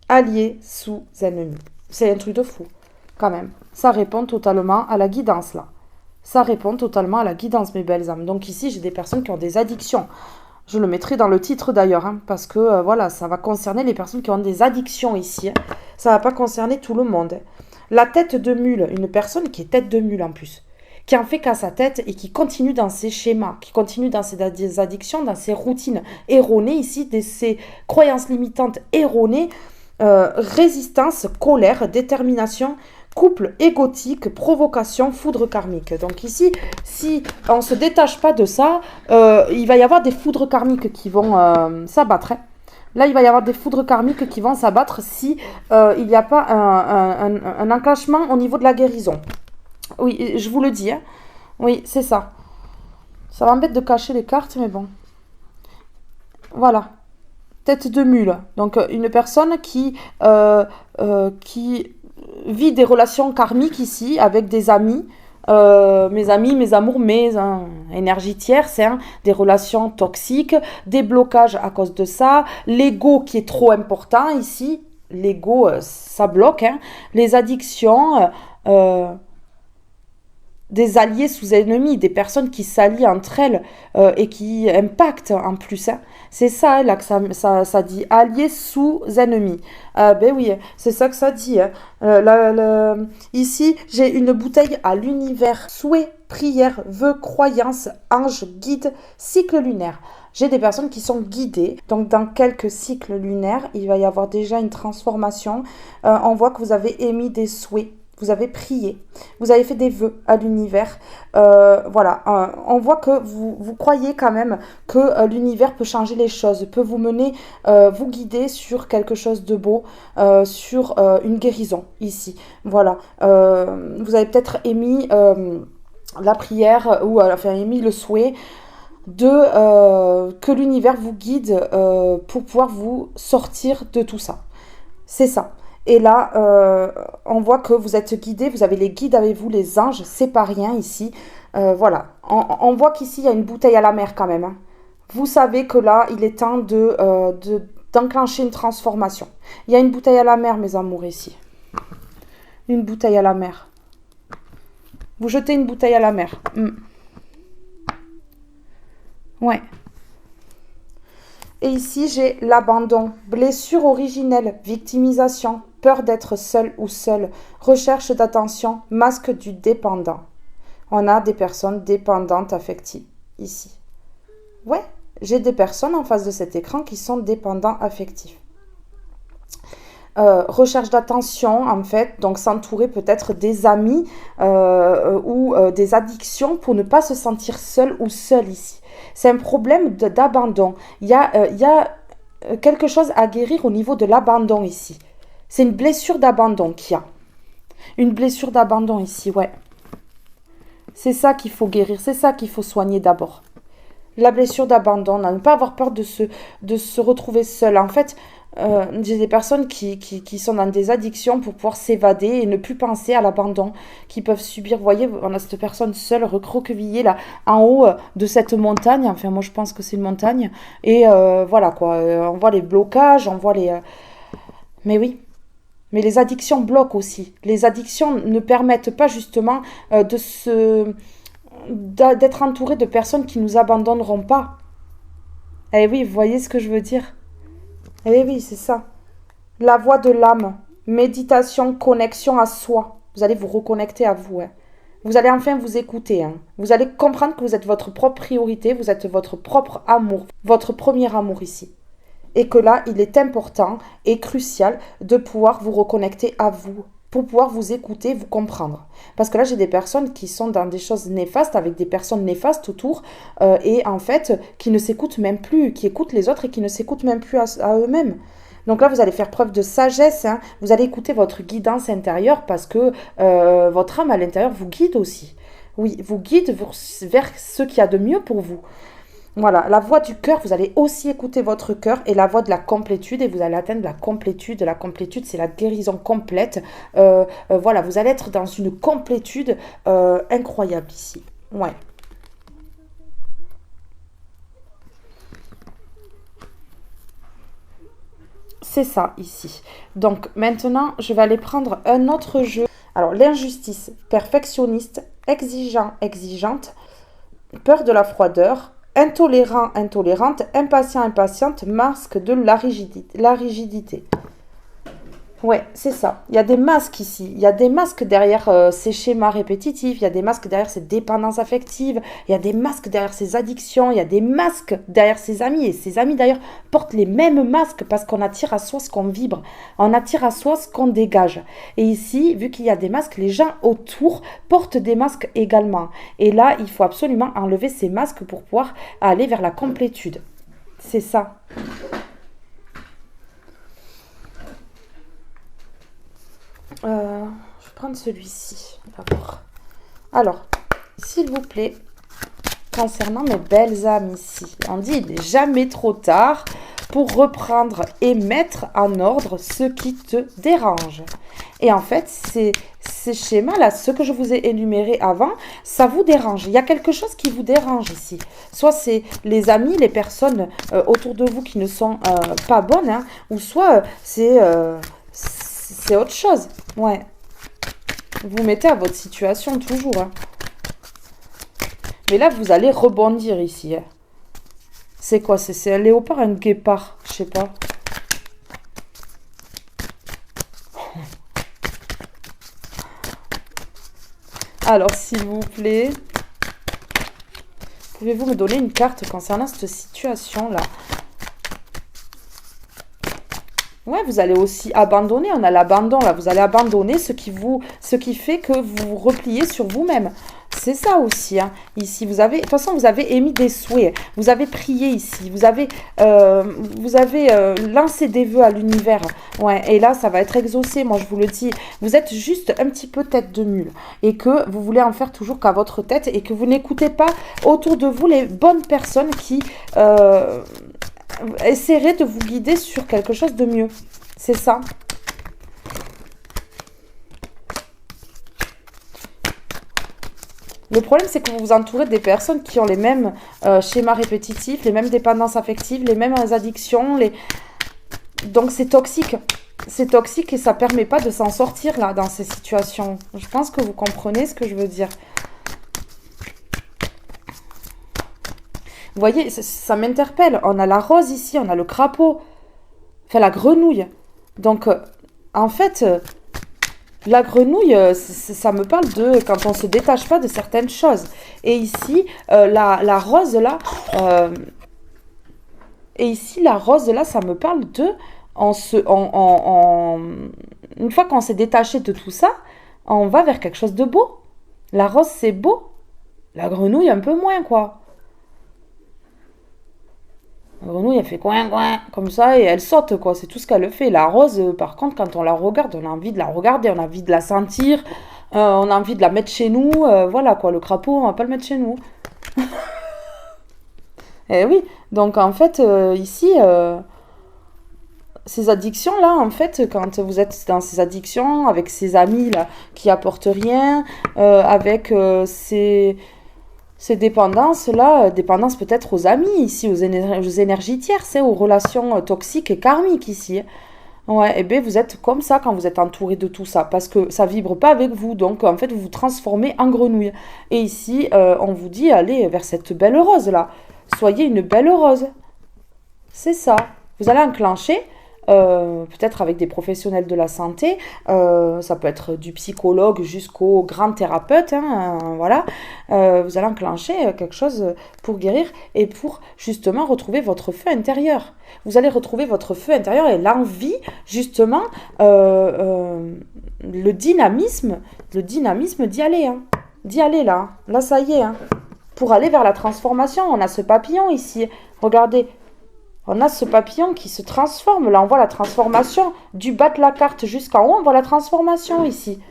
allié sous ennemi. C'est un truc de fou, quand même. Ça répond totalement à la guidance, là. Ça répond totalement à la guidance, mes belles âmes. Donc ici, j'ai des personnes qui ont des addictions. Je le mettrai dans le titre, d'ailleurs, hein, parce que, voilà, ça va concerner les personnes qui ont des addictions ici. Hein. Ça ne va pas concerner tout le monde. La tête de mule, une personne qui est tête de mule, en plus. Qui en fait qu'à sa tête et qui continue dans ses schémas, qui continue dans ses addictions, dans ses routines erronées ici, ses croyances limitantes erronées, résistance, colère, détermination, couple égotique, provocation, foudre karmique. Donc ici, si on ne se détache pas de ça, il va y avoir des foudres karmiques qui vont s'abattre. Hein. Là, il va y avoir des foudres karmiques qui vont s'abattre si il n'y a pas un enclenchement au niveau de la guérison. Oui, je vous le dis. Hein. Oui, c'est ça. Ça m'embête de cacher les cartes, mais bon. Voilà. Tête de mule. Donc, une personne qui vit des relations karmiques ici avec des amis mes amis, mes amours, mes énergies tierces, hein, des relations toxiques, des blocages à cause de ça, l'ego qui est trop important ici, l'ego, ça bloque, hein, les addictions, des alliés sous ennemis, des personnes qui s'allient entre elles et qui impactent en plus. Hein. C'est ça là que ça dit, alliés sous ennemis. Ben oui, c'est ça que ça dit. Hein. Ici, j'ai une bouteille à l'univers. Souhait, prière, vœux, croyances, ange, guide, cycle lunaire. J'ai des personnes qui sont guidées. Donc, dans quelques cycles lunaires, il va y avoir déjà une transformation. On voit que vous avez émis des souhaits. Vous avez prié, vous avez fait des vœux à l'univers. Voilà, on voit que vous croyez quand même que l'univers peut changer les choses, peut vous mener, vous guider sur quelque chose de beau, sur une guérison ici. Voilà, vous avez peut-être émis la prière ou enfin émis le souhait de que l'univers vous guide pour pouvoir vous sortir de tout ça. C'est ça. Et là, on voit que vous êtes guidé, vous avez les guides avec vous, les anges, c'est pas rien ici. Voilà, on voit qu'ici, il y a une bouteille à la mer quand même. Hein. Vous savez que là, il est temps d'enclencher une transformation. Il y a une bouteille à la mer, mes amours, ici. Une bouteille à la mer. Vous jetez une bouteille à la mer. Ouais. Et ici, j'ai l'abandon, blessure originelle, victimisation, peur d'être seul ou seule, recherche d'attention, masque du dépendant. On a des personnes dépendantes affectives ici. Ouais, j'ai des personnes en face de cet écran qui sont dépendants affectifs. Recherche d'attention en fait, donc s'entourer peut-être des amis ou des addictions pour ne pas se sentir seul ou seul ici. C'est un problème d'abandon. Il y a quelque chose à guérir au niveau de l'abandon ici. C'est une blessure d'abandon qu'il y a. Une blessure d'abandon ici, ouais. C'est ça qu'il faut guérir, c'est ça qu'il faut soigner d'abord. La blessure d'abandon, ne pas avoir peur de se retrouver seul. En fait, j'ai des personnes qui sont dans des addictions pour pouvoir s'évader et ne plus penser à l'abandon qu'ils peuvent subir. Vous voyez, on a cette personne seule, recroquevillée là, en haut de cette montagne. Enfin, moi, je pense que c'est une montagne. Et voilà, quoi. On voit les blocages, on voit les... Mais oui. Mais les addictions bloquent aussi. Les addictions ne permettent pas justement d'être entouré de personnes qui nous abandonneront pas. Eh oui, vous voyez ce que je veux dire? Eh oui, c'est ça. La voix de l'âme, méditation, connexion à soi. Vous allez vous reconnecter à vous. Hein. Vous allez enfin vous écouter. Hein. Vous allez comprendre que vous êtes votre propre priorité, vous êtes votre propre amour, votre premier amour ici. Et que là, il est important et crucial de pouvoir vous reconnecter à vous, pour pouvoir vous écouter, vous comprendre. Parce que là, j'ai des personnes qui sont dans des choses néfastes, avec des personnes néfastes autour, et en fait, qui ne s'écoutent même plus, qui écoutent les autres et qui ne s'écoutent même plus à eux-mêmes. Donc là, vous allez faire preuve de sagesse, hein. Vous allez écouter votre guidance intérieure parce que votre âme à l'intérieur vous guide aussi. Oui, vous guide vers ce qu'il y a de mieux pour vous. Voilà, la voix du cœur, vous allez aussi écouter votre cœur et la voix de la complétude et vous allez atteindre la complétude. La complétude, c'est la guérison complète. Voilà, vous allez être dans une complétude incroyable ici. Ouais. C'est ça ici. Donc maintenant, je vais aller prendre un autre jeu. Alors, l'injustice, perfectionniste, exigeant, exigeante, peur de la froideur, intolérant, intolérante, impatient, impatiente, masque de la rigidité. La rigidité. Ouais, c'est ça. Il y a des masques ici. Il y a des masques derrière ces schémas répétitifs. Il y a des masques derrière ces dépendances affectives. Il y a des masques derrière ces addictions. Il y a des masques derrière ses amis. Et ses amis, d'ailleurs, portent les mêmes masques parce qu'on attire à soi ce qu'on vibre. On attire à soi ce qu'on dégage. Et ici, vu qu'il y a des masques, les gens autour portent des masques également. Et là, il faut absolument enlever ces masques pour pouvoir aller vers la complétude. C'est ça. Je vais prendre celui-ci d'abord. Alors, s'il vous plaît, concernant mes belles âmes ici, on dit il n'est jamais trop tard pour reprendre et mettre en ordre ce qui te dérange. Et en fait, ces schémas-là, ce que je vous ai énuméré avant, ça vous dérange. Il y a quelque chose qui vous dérange ici. Soit c'est les amis, les personnes autour de vous qui ne sont pas bonnes, hein, ou soit c'est autre chose. Ouais. Vous mettez à votre situation toujours. Hein. Mais là, vous allez rebondir ici. Hein. C'est quoi? C'est un léopard, un guépard? Je sais pas. Alors, s'il vous plaît, pouvez-vous me donner une carte concernant cette situation-là? Ouais, vous allez aussi abandonner. On a l'abandon, là. Vous allez abandonner ce qui fait que vous vous repliez sur vous-même. C'est ça aussi, hein. Ici, de toute façon, vous avez émis des souhaits. Vous avez prié ici. Vous avez lancé des vœux à l'univers. Ouais, et là, ça va être exaucé, moi, je vous le dis. Vous êtes juste un petit peu tête de mule. Et que vous voulez en faire toujours qu'à votre tête. Et que vous n'écoutez pas autour de vous les bonnes personnes qui essaieraient de vous guider sur quelque chose de mieux. C'est ça. Le problème, c'est que vous vous entourez des personnes qui ont les mêmes schémas répétitifs, les mêmes dépendances affectives, les mêmes addictions. Donc, c'est toxique. C'est toxique et ça ne permet pas de s'en sortir, là, dans ces situations. Je pense que vous comprenez ce que je veux dire. Vous voyez, ça m'interpelle. On a la rose ici, on a le crapaud. Enfin, la grenouille. Donc, en fait... La grenouille, ça me parle de quand on ne se détache pas de certaines choses. Et ici, la rose là, ça me parle de, une fois qu'on s'est détaché de tout ça, on va vers quelque chose de beau. La rose, c'est beau. La grenouille, un peu moins, quoi. La grenouille, elle fait coin, coin, comme ça, et elle saute, quoi. C'est tout ce qu'elle fait. La rose, par contre, quand on la regarde, on a envie de la regarder, on a envie de la sentir, on a envie de la mettre chez nous. Voilà, quoi. Le crapaud, on va pas le mettre chez nous. Eh oui. Donc, en fait, ici, ces addictions-là, en fait, quand vous êtes dans ces addictions, avec ces amis, là, qui apportent rien, avec ces dépendances-là, dépendance peut-être aux amis ici, aux énergies tierces, aux relations toxiques et karmiques ici. Ouais, et bien vous êtes comme ça quand vous êtes entouré de tout ça, parce que ça vibre pas avec vous, donc en fait vous vous transformez en grenouille. Et ici, on vous dit, allez vers cette belle rose-là. Soyez une belle rose. C'est ça. Vous allez enclencher... peut-être avec des professionnels de la santé, ça peut être du psychologue jusqu'au grand thérapeute, hein, voilà. Vous allez enclencher quelque chose pour guérir et pour justement retrouver votre feu intérieur. Vous allez retrouver votre feu intérieur et l'envie, justement, le dynamisme d'y aller, hein. D'y aller là, ça y est, hein. Pour aller vers la transformation, on a ce papillon ici, regardez. On a ce papillon qui se transforme. Là, on voit la transformation. Du bas de la carte jusqu'en haut, on voit la transformation ici.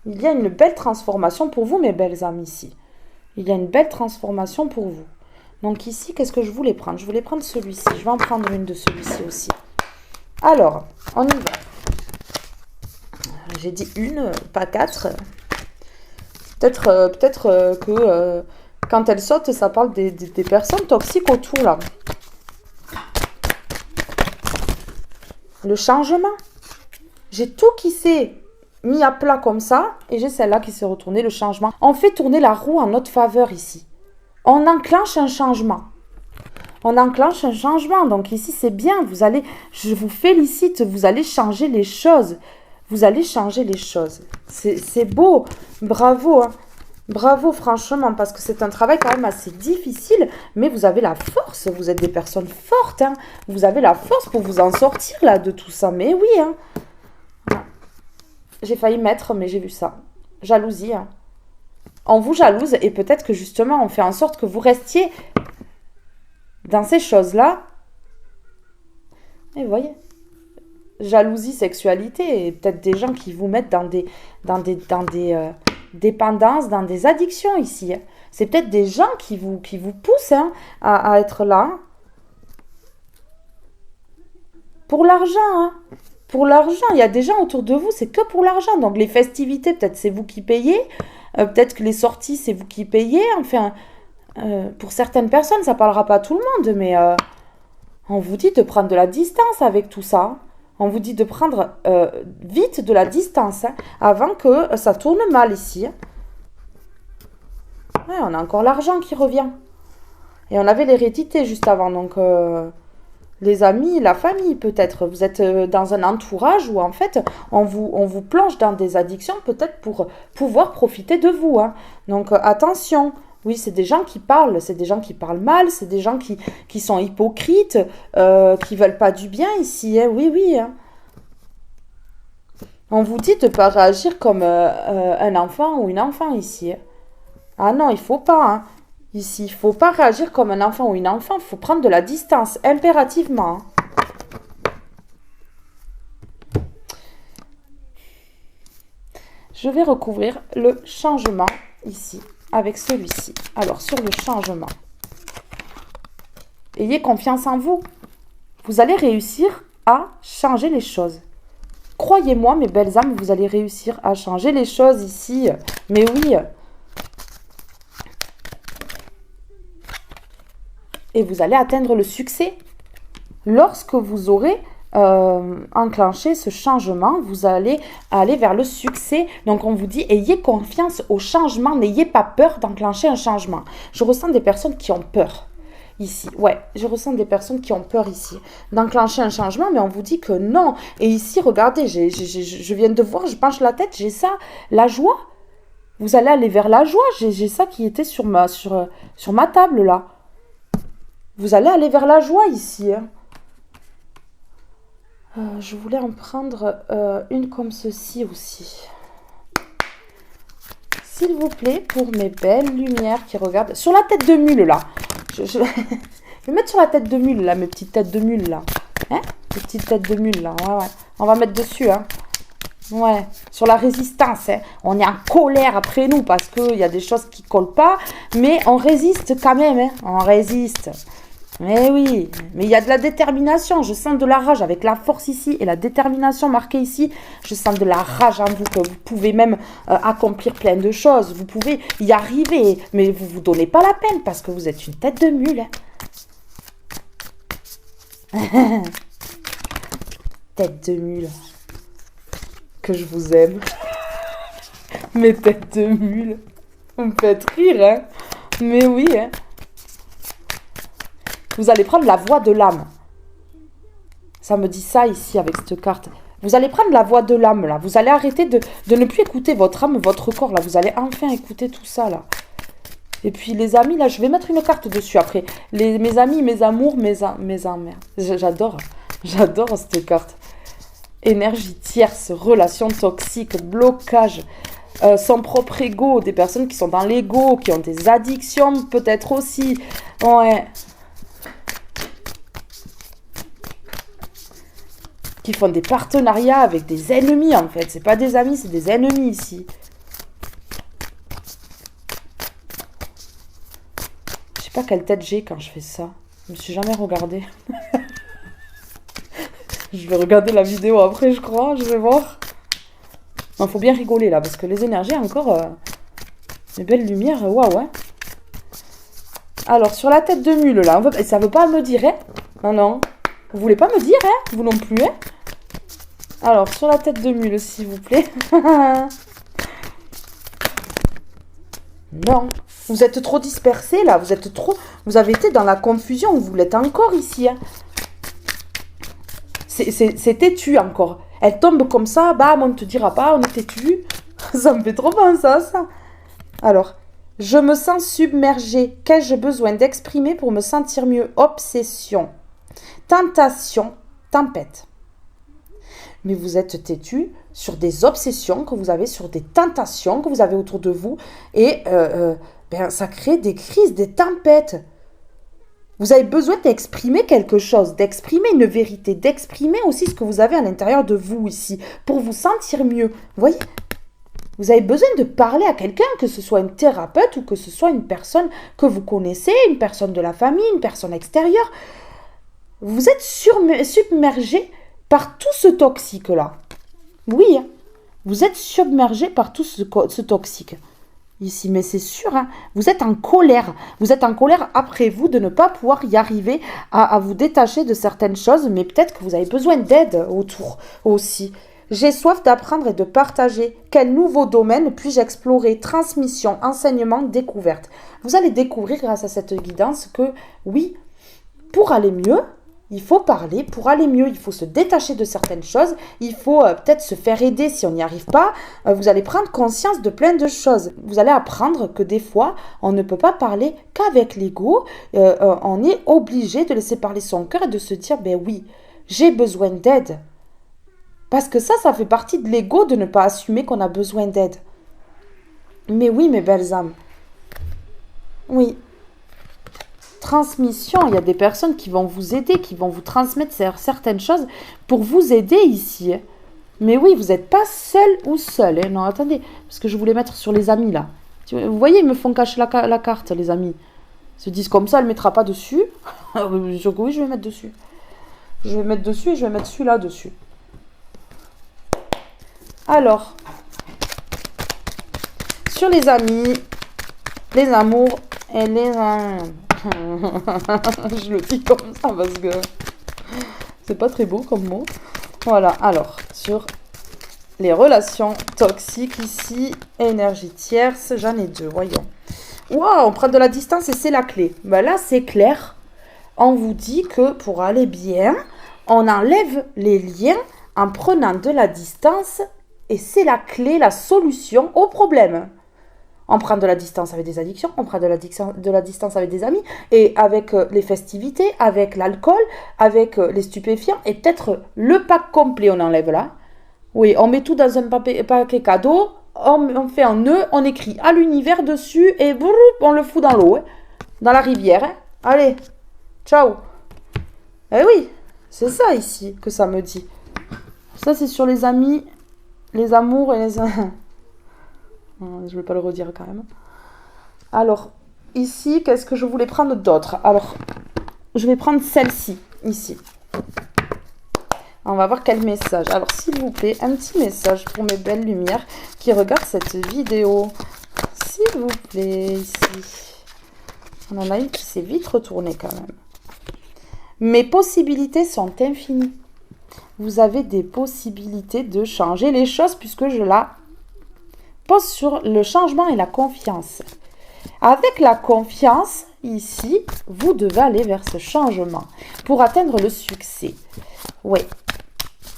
Il y a une belle transformation pour vous, mes belles âmes, ici. Il y a une belle transformation pour vous. Donc ici, qu'est-ce que je voulais prendre? Je voulais prendre celui-ci. Je vais en prendre une de celui-ci aussi. Alors, on y va. J'ai dit une, pas quatre. Peut-être que... quand elle saute, ça parle des personnes toxiques autour, là. Le changement. J'ai tout qui s'est mis à plat comme ça, et j'ai celle-là qui s'est retournée, le changement. On fait tourner la roue en notre faveur, ici. On enclenche un changement. On enclenche un changement. Donc ici, c'est bien. Je vous félicite, vous allez changer les choses. Vous allez changer les choses. C'est beau. Bravo, hein. Bravo, franchement, parce que c'est un travail quand même assez difficile, mais vous avez la force, vous êtes des personnes fortes, hein. Vous avez la force pour vous en sortir, là, de tout ça, mais oui, hein. Voilà. J'ai failli mettre, mais j'ai vu ça. Jalousie, hein. On vous jalouse, et peut-être que justement, on fait en sorte que vous restiez dans ces choses-là. Et vous voyez, jalousie, sexualité, et peut-être des gens qui vous mettent dans des dépendances, dans des addictions ici. C'est peut-être des gens qui vous poussent hein, à être là. Pour l'argent, hein. Pour l'argent, il y a des gens autour de vous, c'est que pour l'argent. Donc les festivités, peut-être c'est vous qui payez. Peut-être que les sorties, c'est vous qui payez. Enfin, pour certaines personnes, ça parlera pas à tout le monde, mais on vous dit de prendre de la distance avec tout ça. On vous dit de prendre vite de la distance hein, avant que ça tourne mal ici. Ouais, on a encore l'argent qui revient. Et on avait l'hérédité juste avant, donc les amis, la famille peut-être. Vous êtes dans un entourage où en fait on vous plonge dans des addictions peut-être pour pouvoir profiter de vous. Hein. Donc attention, oui c'est des gens qui parlent, c'est des gens qui parlent mal, c'est des gens qui sont hypocrites, qui veulent pas du bien ici. Hein. Oui, oui. Hein. On vous dit de ne pas réagir comme un enfant ou une enfant ici. Hein. Ah non, il faut pas. Hein. Ici, il faut pas réagir comme un enfant ou une enfant. Il faut prendre de la distance, impérativement. Je vais recouvrir le changement ici, avec celui-ci. Alors, sur le changement. Ayez confiance en vous. Vous allez réussir à changer les choses. Croyez-moi, mes belles âmes, vous allez réussir à changer les choses ici. Mais oui. Et vous allez atteindre le succès. Lorsque vous aurez enclenché ce changement, vous allez aller vers le succès. Donc on vous dit, ayez confiance au changement, n'ayez pas peur d'enclencher un changement. Je ressens des personnes qui ont peur ici. Ouais, je ressens des personnes qui ont peur ici d'enclencher un changement, mais on vous dit que non. Et ici, regardez, je viens de voir, je penche la tête, j'ai ça, la joie. Vous allez aller vers la joie. J'ai ça qui était sur ma table là. Vous allez aller vers la joie ici. Hein. Je voulais en prendre une comme ceci aussi. S'il vous plaît, pour mes belles lumières qui regardent... Sur la tête de mule, là. Je vais mettre sur la tête de mule, là, mes petites têtes de mule, là. Hein? Les petites têtes de mule, là. Ouais, ouais. On va mettre dessus, hein. Ouais, sur la résistance. Hein. On est en colère après nous parce qu'il y a des choses qui ne collent pas. Mais on résiste quand même. Hein. On résiste. Mais oui, mais il y a de la détermination, je sens de la rage avec la force ici et la détermination marquée ici. Je sens de la rage en vous, que vous pouvez même accomplir plein de choses. Vous pouvez y arriver, mais vous ne vous donnez pas la peine parce que vous êtes une tête de mule. Hein. Tête de mule. Que je vous aime. Mes têtes de mule. Vous me faites rire, hein. Mais oui, hein. Vous allez prendre la voix de l'âme. Ça me dit ça ici avec cette carte. Vous allez prendre la voix de l'âme là. Vous allez arrêter de ne plus écouter votre âme, votre corps là. Vous allez enfin écouter tout ça là. Et puis les amis là, je vais mettre une carte dessus après. Mes amis, mes amours, mes âmes. J'adore cette carte. Énergie tierce, relations toxiques, blocage. Son propre ego, des personnes qui sont dans l'ego, qui ont des addictions peut-être aussi. Ouais. Qui font des partenariats avec des ennemis en fait. C'est pas des amis, c'est des ennemis ici. Je sais pas quelle tête j'ai quand je fais ça. Je me suis jamais regardée. Je vais regarder la vidéo après, je crois. Je vais voir. Il faut bien rigoler là, parce que les énergies encore... les belles lumières, waouh, ouais. Alors, sur la tête de mule là, ça veut pas me dire, hein. Non, non. Vous voulez pas me dire, hein. Vous non plus, hein. Alors, sur la tête de mule, s'il vous plaît. Non. Vous êtes trop dispersés, là. Vous avez été dans la confusion. Vous l'êtes encore ici. Hein. C'est têtu encore. Elle tombe comme ça. Bam, on ne te dira pas. On est têtu. Ça me fait trop penser à ça. Alors, je me sens submergée. Qu'ai-je besoin d'exprimer pour me sentir mieux? Obsession. Tentation. Tempête. Mais vous êtes têtu sur des obsessions que vous avez, sur des tentations que vous avez autour de vous. Et ça crée des crises, des tempêtes. Vous avez besoin d'exprimer quelque chose, d'exprimer une vérité, d'exprimer aussi ce que vous avez à l'intérieur de vous ici, pour vous sentir mieux. Vous voyez? Vous avez besoin de parler à quelqu'un, que ce soit un thérapeute ou que ce soit une personne que vous connaissez, une personne de la famille, une personne extérieure. Vous êtes submergé par tout ce toxique-là. Oui, hein, vous êtes submergé par tout ce toxique. Ici, mais c'est sûr, hein, vous êtes en colère. Vous êtes en colère après vous de ne pas pouvoir y arriver à vous détacher de certaines choses, mais peut-être que vous avez besoin d'aide autour aussi. J'ai soif d'apprendre et de partager. Quel nouveau domaine puis-je explorer? Transmission, enseignement, découverte. Vous allez découvrir grâce à cette guidance que oui, pour aller mieux, il faut parler. Pour aller mieux, il faut se détacher de certaines choses. Il faut peut-être se faire aider si on n'y arrive pas. Vous allez prendre conscience de plein de choses. Vous allez apprendre que des fois, on ne peut pas parler qu'avec l'ego. On est obligé de laisser parler son cœur et de se dire, ben oui, j'ai besoin d'aide. Parce que ça fait partie de l'ego de ne pas assumer qu'on a besoin d'aide. Mais oui, mes belles âmes. Oui. Transmission, il y a des personnes qui vont vous aider, qui vont vous transmettre certaines choses pour vous aider ici. Mais oui, vous n'êtes pas seul ou seul. Non, attendez, parce que je voulais mettre sur les amis là. Vous voyez, ils me font cacher la carte, les amis. Ils se disent comme ça, elle ne mettra pas dessus. Bien sûr que oui, je vais mettre dessus. Je vais mettre dessus et je vais mettre celui-là dessus. Alors, sur les amis, les amours et les... Je le dis comme ça parce que c'est pas très beau comme mot. Voilà, alors, sur les relations toxiques ici, énergie tierce, j'en ai 2, voyons. Waouh, on prend de la distance et c'est la clé. Ben là, c'est clair. On vous dit que pour aller bien, on enlève les liens en prenant de la distance. Et c'est la clé, la solution au problème. On prend de la distance avec des addictions, on prend de la distance avec des amis, et avec les festivités, avec l'alcool, avec les stupéfiants, et peut-être le pack complet, on enlève là. Oui, on met tout dans un paquet cadeau, on fait un nœud, on écrit à l'univers dessus, et boum, on le fout dans l'eau, hein, dans la rivière. Hein. Allez, ciao. Eh oui, c'est ça ici que ça me dit. Ça, c'est sur les amis... Les amours et les... Je vais pas le redire quand même. Alors, ici, qu'est-ce que je voulais prendre d'autre? Alors, je vais prendre celle-ci, ici. On va voir quel message. Alors, s'il vous plaît, un petit message pour mes belles lumières qui regardent cette vidéo. S'il vous plaît, ici. On en a une qui s'est vite retournée quand même. Mes possibilités sont infinies. Vous avez des possibilités de changer les choses puisque je la pose sur le changement et la confiance. Avec la confiance, ici, vous devez aller vers ce changement pour atteindre le succès. Oui.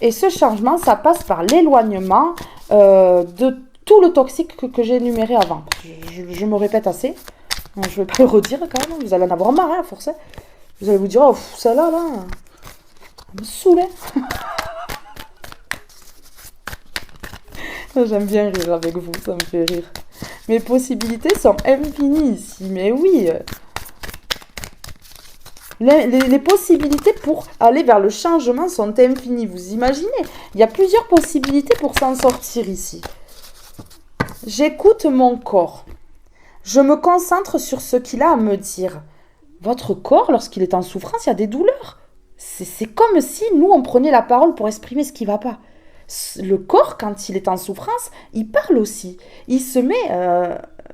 Et ce changement, ça passe par l'éloignement de tout le toxique que j'ai énuméré avant. Je me répète assez. Je ne vais pas le redire quand même. Vous allez en avoir marre, hein, à force. Vous allez vous dire, oh, celle-là, là... me saoulait. J'aime bien rire avec vous, ça me fait rire. Mes possibilités sont infinies ici, mais oui. Les possibilités pour aller vers le changement sont infinies, vous imaginez? Il y a plusieurs possibilités pour s'en sortir ici. J'écoute mon corps. Je me concentre sur ce qu'il a à me dire. Votre corps, lorsqu'il est en souffrance, il y a des douleurs. C'est comme si nous, on prenait la parole pour exprimer ce qui ne va pas. Le corps, quand il est en souffrance, il parle aussi. Il se met...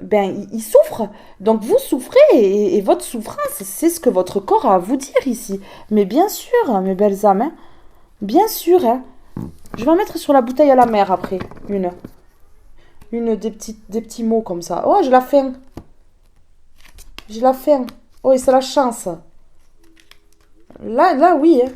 il souffre. Donc, vous souffrez et votre souffrance, c'est ce que votre corps a à vous dire ici. Mais bien sûr, mes belles âmes, hein, bien sûr. Hein. Je vais en mettre sur la bouteille à la mer après, une des petits mots comme ça. Oh, j'ai la faim. J'ai la faim. Oh, et c'est la chance. Là, oui. Hein.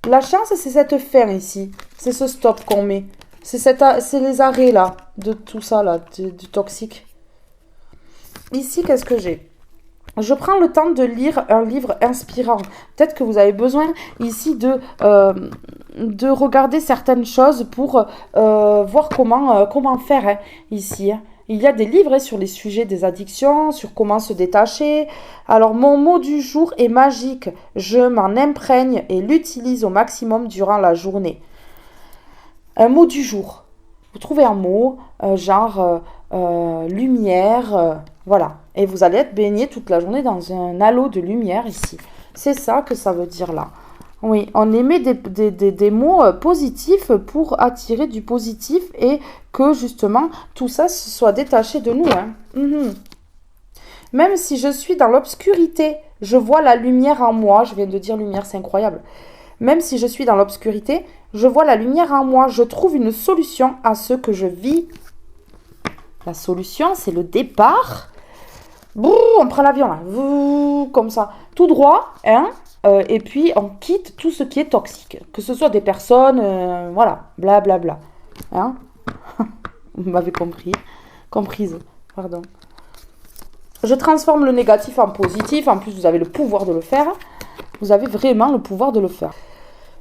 La chance, c'est cette fin ici. C'est ce stop qu'on met. C'est les arrêts là, de tout ça là, du toxique. Ici, qu'est-ce que j'ai? Je prends le temps de lire un livre inspirant. Peut-être que vous avez besoin ici de regarder certaines choses pour voir comment faire hein, ici. Hein. Il y a des livres sur les sujets des addictions, sur comment se détacher. Alors, mon mot du jour est magique. Je m'en imprègne et l'utilise au maximum durant la journée. Un mot du jour. Vous trouvez un mot, lumière, voilà. Et vous allez être baigné toute la journée dans un halo de lumière ici. C'est ça que ça veut dire là. Oui, on émet des mots positifs pour attirer du positif et que justement tout ça soit détaché de nous. Hein. Même si je suis dans l'obscurité, je vois la lumière en moi. Je viens de dire lumière, c'est incroyable. Même si je suis dans l'obscurité, je vois la lumière en moi. Je trouve une solution à ce que je vis. La solution, c'est le départ. Brrr, on prend l'avion là. Brrr, comme ça. Tout droit. Hein, et puis, on quitte tout ce qui est toxique. Que ce soit des personnes, voilà. Blablabla. Hein. Vous m'avez compris. Comprise. Pardon. Je transforme le négatif en positif. En plus, vous avez le pouvoir de le faire. Vous avez vraiment le pouvoir de le faire.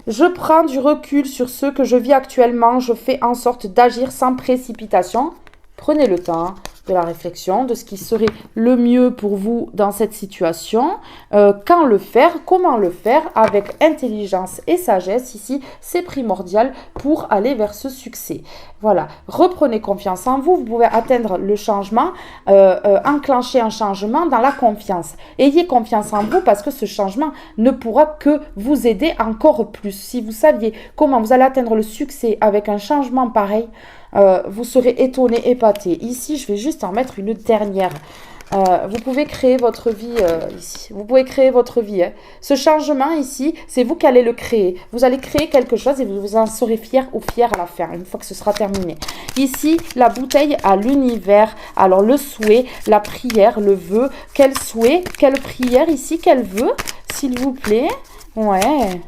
Je prends du recul sur ce que je vis actuellement. Je fais en sorte d'agir sans précipitation. Prenez le temps de la réflexion, de ce qui serait le mieux pour vous dans cette situation. Quand le faire, comment le faire, avec intelligence et sagesse. Ici, c'est primordial pour aller vers ce succès. Voilà, reprenez confiance en vous. Vous pouvez atteindre le changement, enclencher un changement dans la confiance. Ayez confiance en vous parce que ce changement ne pourra que vous aider encore plus. Si vous saviez comment vous allez atteindre le succès avec un changement pareil, vous serez étonné, épaté. Ici, je vais juste en mettre une dernière. Vous pouvez créer votre vie ici. Vous pouvez créer votre vie. Hein. Ce changement ici, c'est vous qui allez le créer. Vous allez créer quelque chose et vous en serez fier ou fier à la fin, une fois que ce sera terminé. Ici, la bouteille à l'univers. Alors, le souhait, la prière, le vœu. Quel souhait, quelle prière ici, quel vœu, s'il vous plaît. Ouais.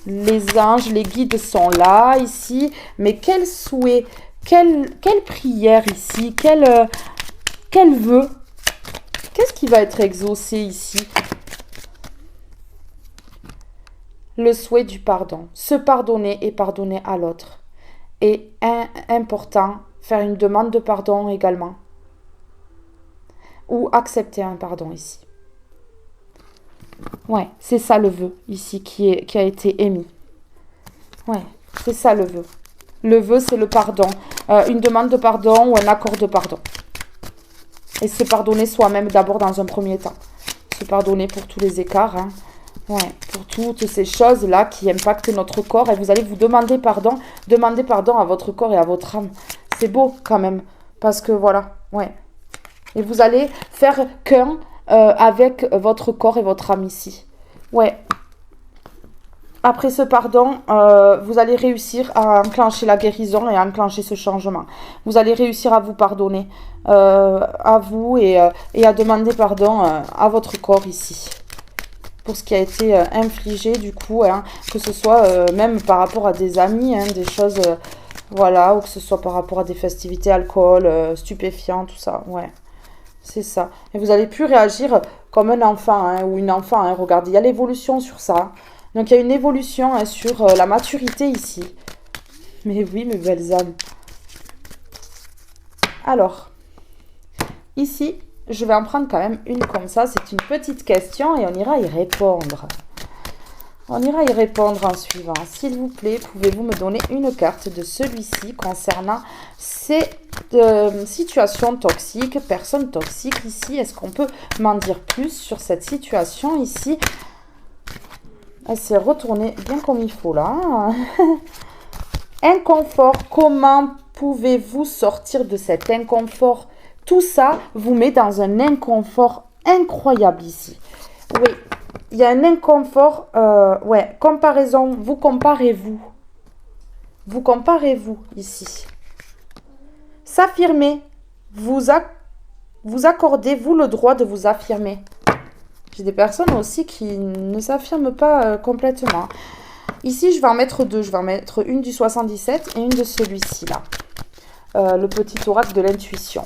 Les anges, les guides sont là, ici. Mais quel souhait, quelle prière ici, quel vœu. Qu'est-ce qui va être exaucé ici? Le souhait du pardon. Se pardonner et pardonner à l'autre. Et important, faire une demande de pardon également. Ou accepter un pardon ici. Ouais, c'est ça le vœu ici qui a été émis. Ouais, c'est ça le vœu. Le vœu, c'est le pardon. Une demande de pardon ou un accord de pardon. Et se pardonner soi-même d'abord dans un premier temps. Se pardonner pour tous les écarts. Hein. Ouais, pour toutes ces choses-là qui impactent notre corps. Et vous allez vous demander pardon. Demandez pardon à votre corps et à votre âme. C'est beau quand même. Parce que voilà, ouais. Et vous allez faire qu'un avec votre corps et votre âme ici. Ouais. Après ce pardon, vous allez réussir à enclencher la guérison et à enclencher ce changement. Vous allez réussir à vous pardonner, à vous et à demander pardon à votre corps ici. Pour ce qui a été infligé du coup, hein, que ce soit même par rapport à des amis, hein, des choses, voilà, ou que ce soit par rapport à des festivités, alcool, stupéfiants, tout ça, ouais. C'est ça. Et vous n'allez plus réagir comme un enfant hein, ou une enfant. Hein. Regardez, il y a l'évolution sur ça. Donc, il y a une évolution hein, sur la maturité ici. Mais oui, mes belles âmes. Alors, ici, je vais en prendre quand même une comme ça. C'est une petite question et on ira y répondre. On ira y répondre en suivant. S'il vous plaît, pouvez-vous me donner une carte de celui-ci concernant ces situations toxiques, personnes toxiques ici. Est-ce qu'on peut m'en dire plus sur cette situation ici? Elle s'est retournée bien comme il faut là. Inconfort. Comment pouvez-vous sortir de cet inconfort? Tout ça vous met dans un inconfort incroyable ici. Oui. Il y a un inconfort, ouais, comparaison, vous comparez-vous. Vous comparez-vous ici. S'affirmer, vous accordez-vous le droit de vous affirmer. J'ai des personnes aussi qui ne s'affirment pas complètement. Ici, je vais en mettre deux. Je vais en mettre une du 77 et une de celui-ci là. Le petit oracle de l'intuition.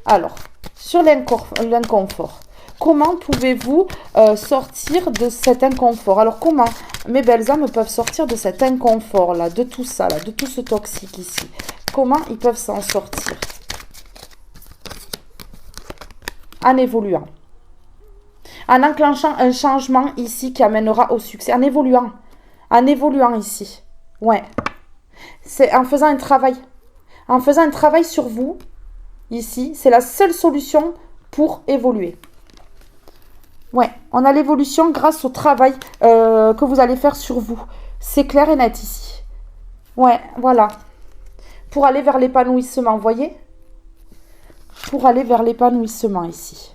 Alors, sur l'inconfort. Comment pouvez-vous sortir de cet inconfort? Alors comment mes belles âmes peuvent sortir de cet inconfort-là, de tout ça, là, de tout ce toxique ici? Comment ils peuvent s'en sortir? En évoluant. En enclenchant un changement ici qui amènera au succès. En évoluant ici. Ouais. C'est en faisant un travail. En faisant un travail sur vous, ici, c'est la seule solution pour évoluer. Ouais, on a l'évolution grâce au travail que vous allez faire sur vous. C'est clair et net ici. Ouais, voilà. Pour aller vers l'épanouissement, vous voyez? Pour aller vers l'épanouissement ici.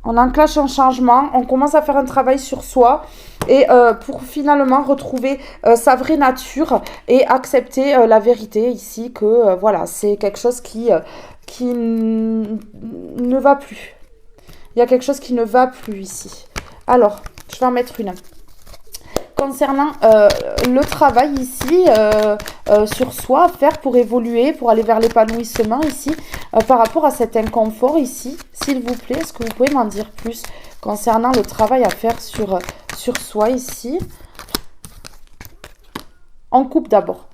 On enclenche un changement, on commence à faire un travail sur soi et pour finalement retrouver sa vraie nature et accepter la vérité ici que voilà, c'est quelque chose qui ne va plus. Il y a quelque chose qui ne va plus ici. Alors, je vais en mettre une. Concernant le travail ici, sur soi, à faire pour évoluer, pour aller vers l'épanouissement ici, par rapport à cet inconfort ici, s'il vous plaît, est-ce que vous pouvez m'en dire plus concernant le travail à faire sur soi ici? On coupe d'abord.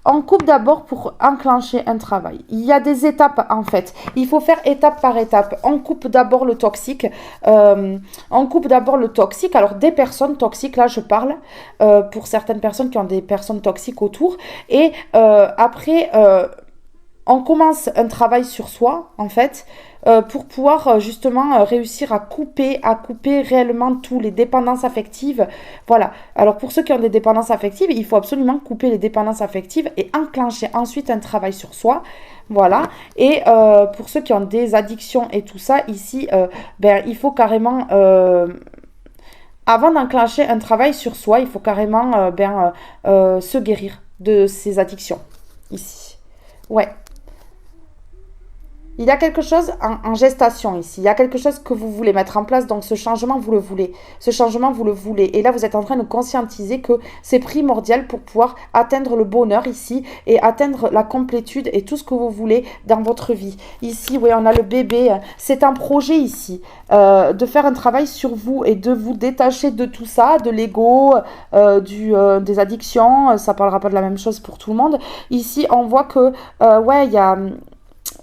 On coupe d'abord pour enclencher un travail. Il y a des étapes en fait. Il faut faire étape par étape. On coupe d'abord le toxique. Alors des personnes toxiques, là je parle, pour certaines personnes qui ont des personnes toxiques autour. Et après, on commence un travail sur soi en fait. Pour pouvoir justement réussir à couper réellement tous les dépendances affectives. Voilà. Alors pour ceux qui ont des dépendances affectives, il faut absolument couper les dépendances affectives et enclencher ensuite un travail sur soi. Voilà. Et pour ceux qui ont des addictions et tout ça, ici, il faut carrément... avant d'enclencher un travail sur soi, il faut carrément se guérir de ces addictions. Ici. Ouais. Il y a quelque chose en gestation ici. Il y a quelque chose que vous voulez mettre en place. Donc, ce changement, vous le voulez. Ce changement, vous le voulez. Et là, vous êtes en train de conscientiser que c'est primordial pour pouvoir atteindre le bonheur ici et atteindre la complétude et tout ce que vous voulez dans votre vie. Ici, oui, on a le bébé. C'est un projet ici de faire un travail sur vous et de vous détacher de tout ça, de l'ego, des addictions. Ça ne parlera pas de la même chose pour tout le monde. Ici, on voit que, il y a...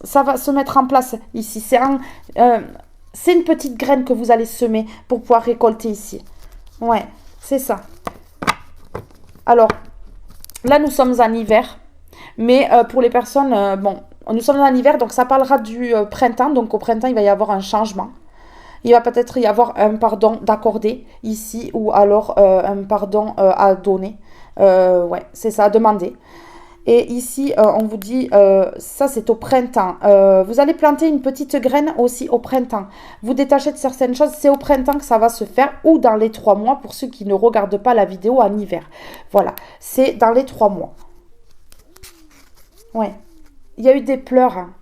Ça va se mettre en place ici. C'est une petite graine que vous allez semer pour pouvoir récolter ici. Ouais, c'est ça. Alors, là, nous sommes en hiver. Mais pour les personnes... nous sommes en hiver, donc ça parlera du printemps. Donc, au printemps, il va y avoir un changement. Il va peut-être y avoir un pardon d'accorder ici ou alors un pardon à donner. Ouais, c'est ça, à demander. Et ici, on vous dit, ça c'est au printemps. Vous allez planter une petite graine aussi au printemps. Vous détachez de certaines choses, c'est au printemps que ça va se faire ou dans les 3 mois pour ceux qui ne regardent pas la vidéo en hiver. Voilà, c'est dans les 3 mois. Ouais, il y a eu des pleurs. Hein.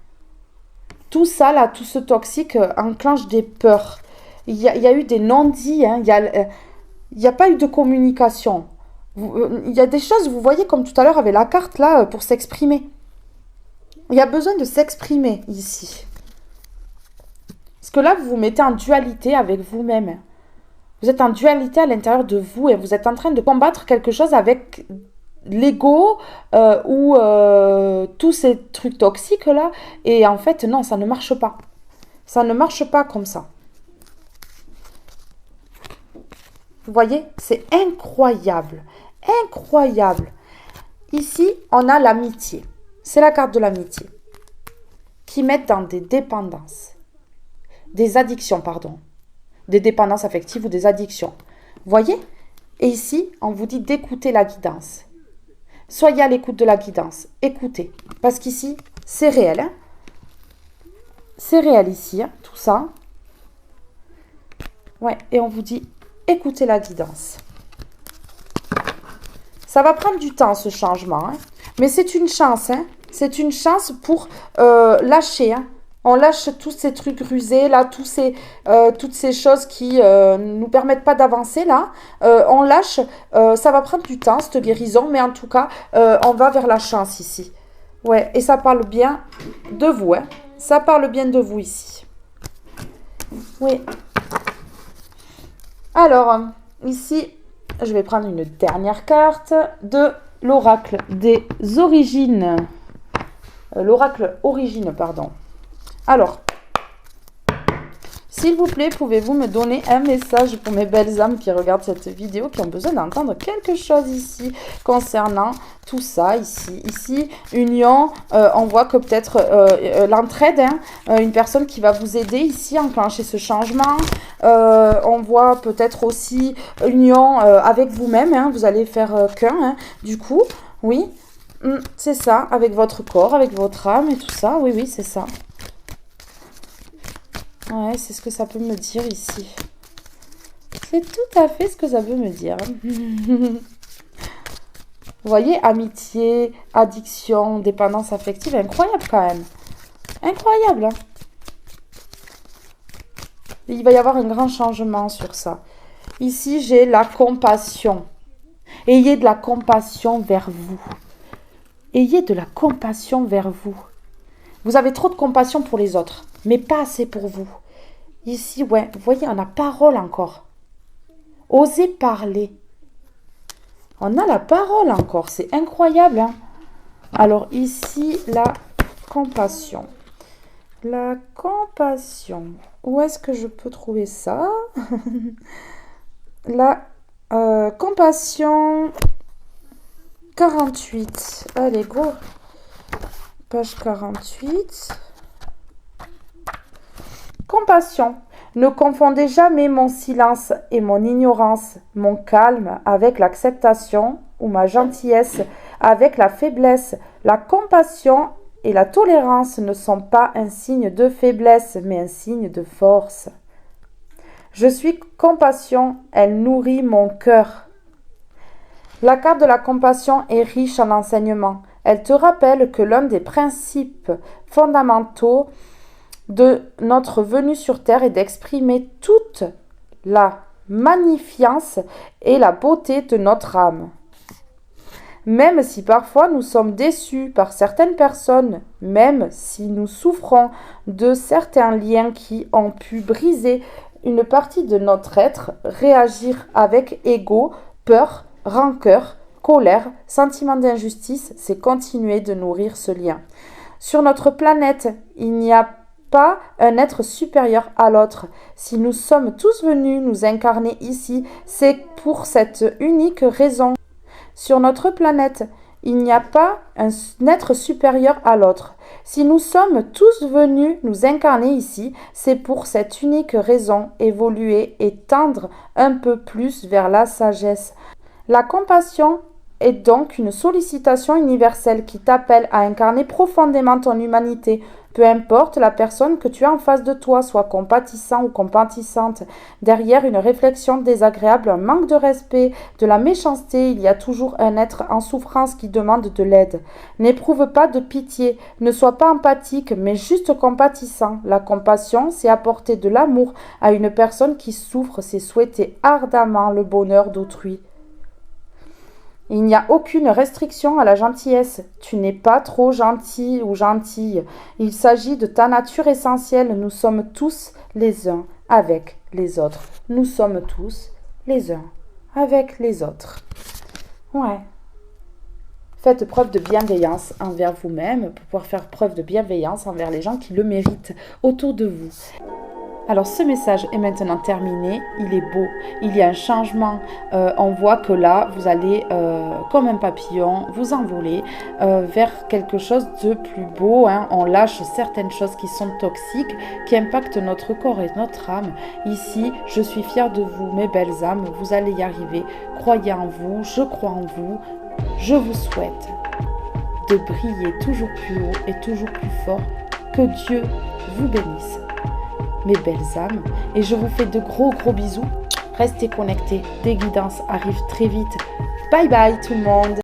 Tout ça, là, tout ce toxique enclenche des peurs. Il y a eu des non-dits, hein. Il n'y a pas eu de communication. Il y a des choses, vous voyez, comme tout à l'heure avec la carte, là, pour s'exprimer. Il y a besoin de s'exprimer ici. Parce que là, vous vous mettez en dualité avec vous-même. Vous êtes en dualité à l'intérieur de vous et vous êtes en train de combattre quelque chose avec l'ego ou tous ces trucs toxiques-là. Et en fait, non, ça ne marche pas. Ça ne marche pas comme ça. Vous voyez, c'est incroyable. Incroyable. Ici, on a l'amitié. C'est la carte de l'amitié. Qui met dans des dépendances. Des addictions, pardon. Des dépendances affectives ou des addictions. Vous voyez? Et ici, on vous dit d'écouter la guidance. Soyez à l'écoute de la guidance. Écoutez. Parce qu'ici, c'est réel. Hein? C'est réel ici, hein, tout ça. Ouais, et on vous dit écoutez la guidance. Ça va prendre du temps, ce changement. Hein. Mais c'est une chance. Hein. C'est une chance pour lâcher. Hein. On lâche tous ces trucs rusés, là, toutes ces choses qui ne nous permettent pas d'avancer, là. On lâche. Ça va prendre du temps, cette guérison. Mais en tout cas, on va vers la chance ici. Ouais, et ça parle bien de vous. Hein. Ça parle bien de vous ici. Oui. Alors, ici... Je vais prendre une dernière carte de l'oracle des origines. L'oracle origine, pardon. Alors, s'il vous plaît, pouvez-vous me donner un message pour mes belles âmes qui regardent cette vidéo, qui ont besoin d'entendre quelque chose ici concernant tout ça ici. Ici, union, on voit que peut-être l'entraide, hein, une personne qui va vous aider ici à enclencher ce changement. On voit peut-être aussi union avec vous-même, hein, vous allez faire qu'un, hein, du coup, oui, c'est ça, avec votre corps, avec votre âme et tout ça, oui, oui, c'est ça. Ouais, c'est ce que ça peut me dire ici. C'est tout à fait ce que ça peut me dire. Vous voyez, amitié, addiction, dépendance affective, incroyable quand même. Incroyable. Hein. Il va y avoir un grand changement sur ça. Ici, j'ai la compassion. Ayez de la compassion vers vous. Ayez de la compassion vers vous. Vous avez trop de compassion pour les autres, mais pas assez pour vous. Ici, ouais, vous voyez, on a parole encore. Osez parler. On a la parole encore, c'est incroyable. Hein. Alors ici, la compassion. La compassion. Où est-ce que je peux trouver ça? La compassion 48. Allez, go. Page 48. Compassion. Ne confondez jamais mon silence et mon ignorance, mon calme avec l'acceptation ou ma gentillesse avec la faiblesse. La compassion et la tolérance ne sont pas un signe de faiblesse, mais un signe de force. Je suis compassion, elle nourrit mon cœur. La carte de la compassion est riche en enseignements. Elle te rappelle que l'un des principes fondamentaux de notre venue sur Terre est d'exprimer toute la magnificence et la beauté de notre âme. Même si parfois nous sommes déçus par certaines personnes, même si nous souffrons de certains liens qui ont pu briser une partie de notre être, réagir avec ego, peur, rancœur, colère, sentiment d'injustice, c'est continuer de nourrir ce lien. Sur notre planète, il n'y a pas un être supérieur à l'autre. Si nous sommes tous venus nous incarner ici, c'est pour cette unique raison. Sur notre planète, il n'y a pas un être supérieur à l'autre. Si nous sommes tous venus nous incarner ici, c'est pour cette unique raison, évoluer et tendre un peu plus vers la sagesse. La compassion est donc une sollicitation universelle qui t'appelle à incarner profondément ton humanité. Peu importe la personne que tu as en face de toi, soit compatissant ou compatissante. Derrière une réflexion désagréable, un manque de respect, de la méchanceté, il y a toujours un être en souffrance qui demande de l'aide. N'éprouve pas de pitié, ne sois pas empathique, mais juste compatissant. La compassion, c'est apporter de l'amour à une personne qui souffre, c'est souhaiter ardemment le bonheur d'autrui. Il n'y a aucune restriction à la gentillesse. Tu n'es pas trop gentil ou gentille. Il s'agit de ta nature essentielle. Nous sommes tous les uns avec les autres. Nous sommes tous les uns avec les autres. Ouais. Faites preuve de bienveillance envers vous-même pour pouvoir faire preuve de bienveillance envers les gens qui le méritent autour de vous. Alors ce message est maintenant terminé, il est beau, il y a un changement, on voit que là vous allez comme un papillon vous envoler vers quelque chose de plus beau, hein. On lâche certaines choses qui sont toxiques, qui impactent notre corps et notre âme. Ici, je suis fière de vous mes belles âmes, vous allez y arriver, croyez en vous, je crois en vous, je vous souhaite de briller toujours plus haut et toujours plus fort, que Dieu vous bénisse. Mes belles âmes, et je vous fais de gros bisous. Restez connectés, des guidances arrivent très vite. Bye bye tout le monde.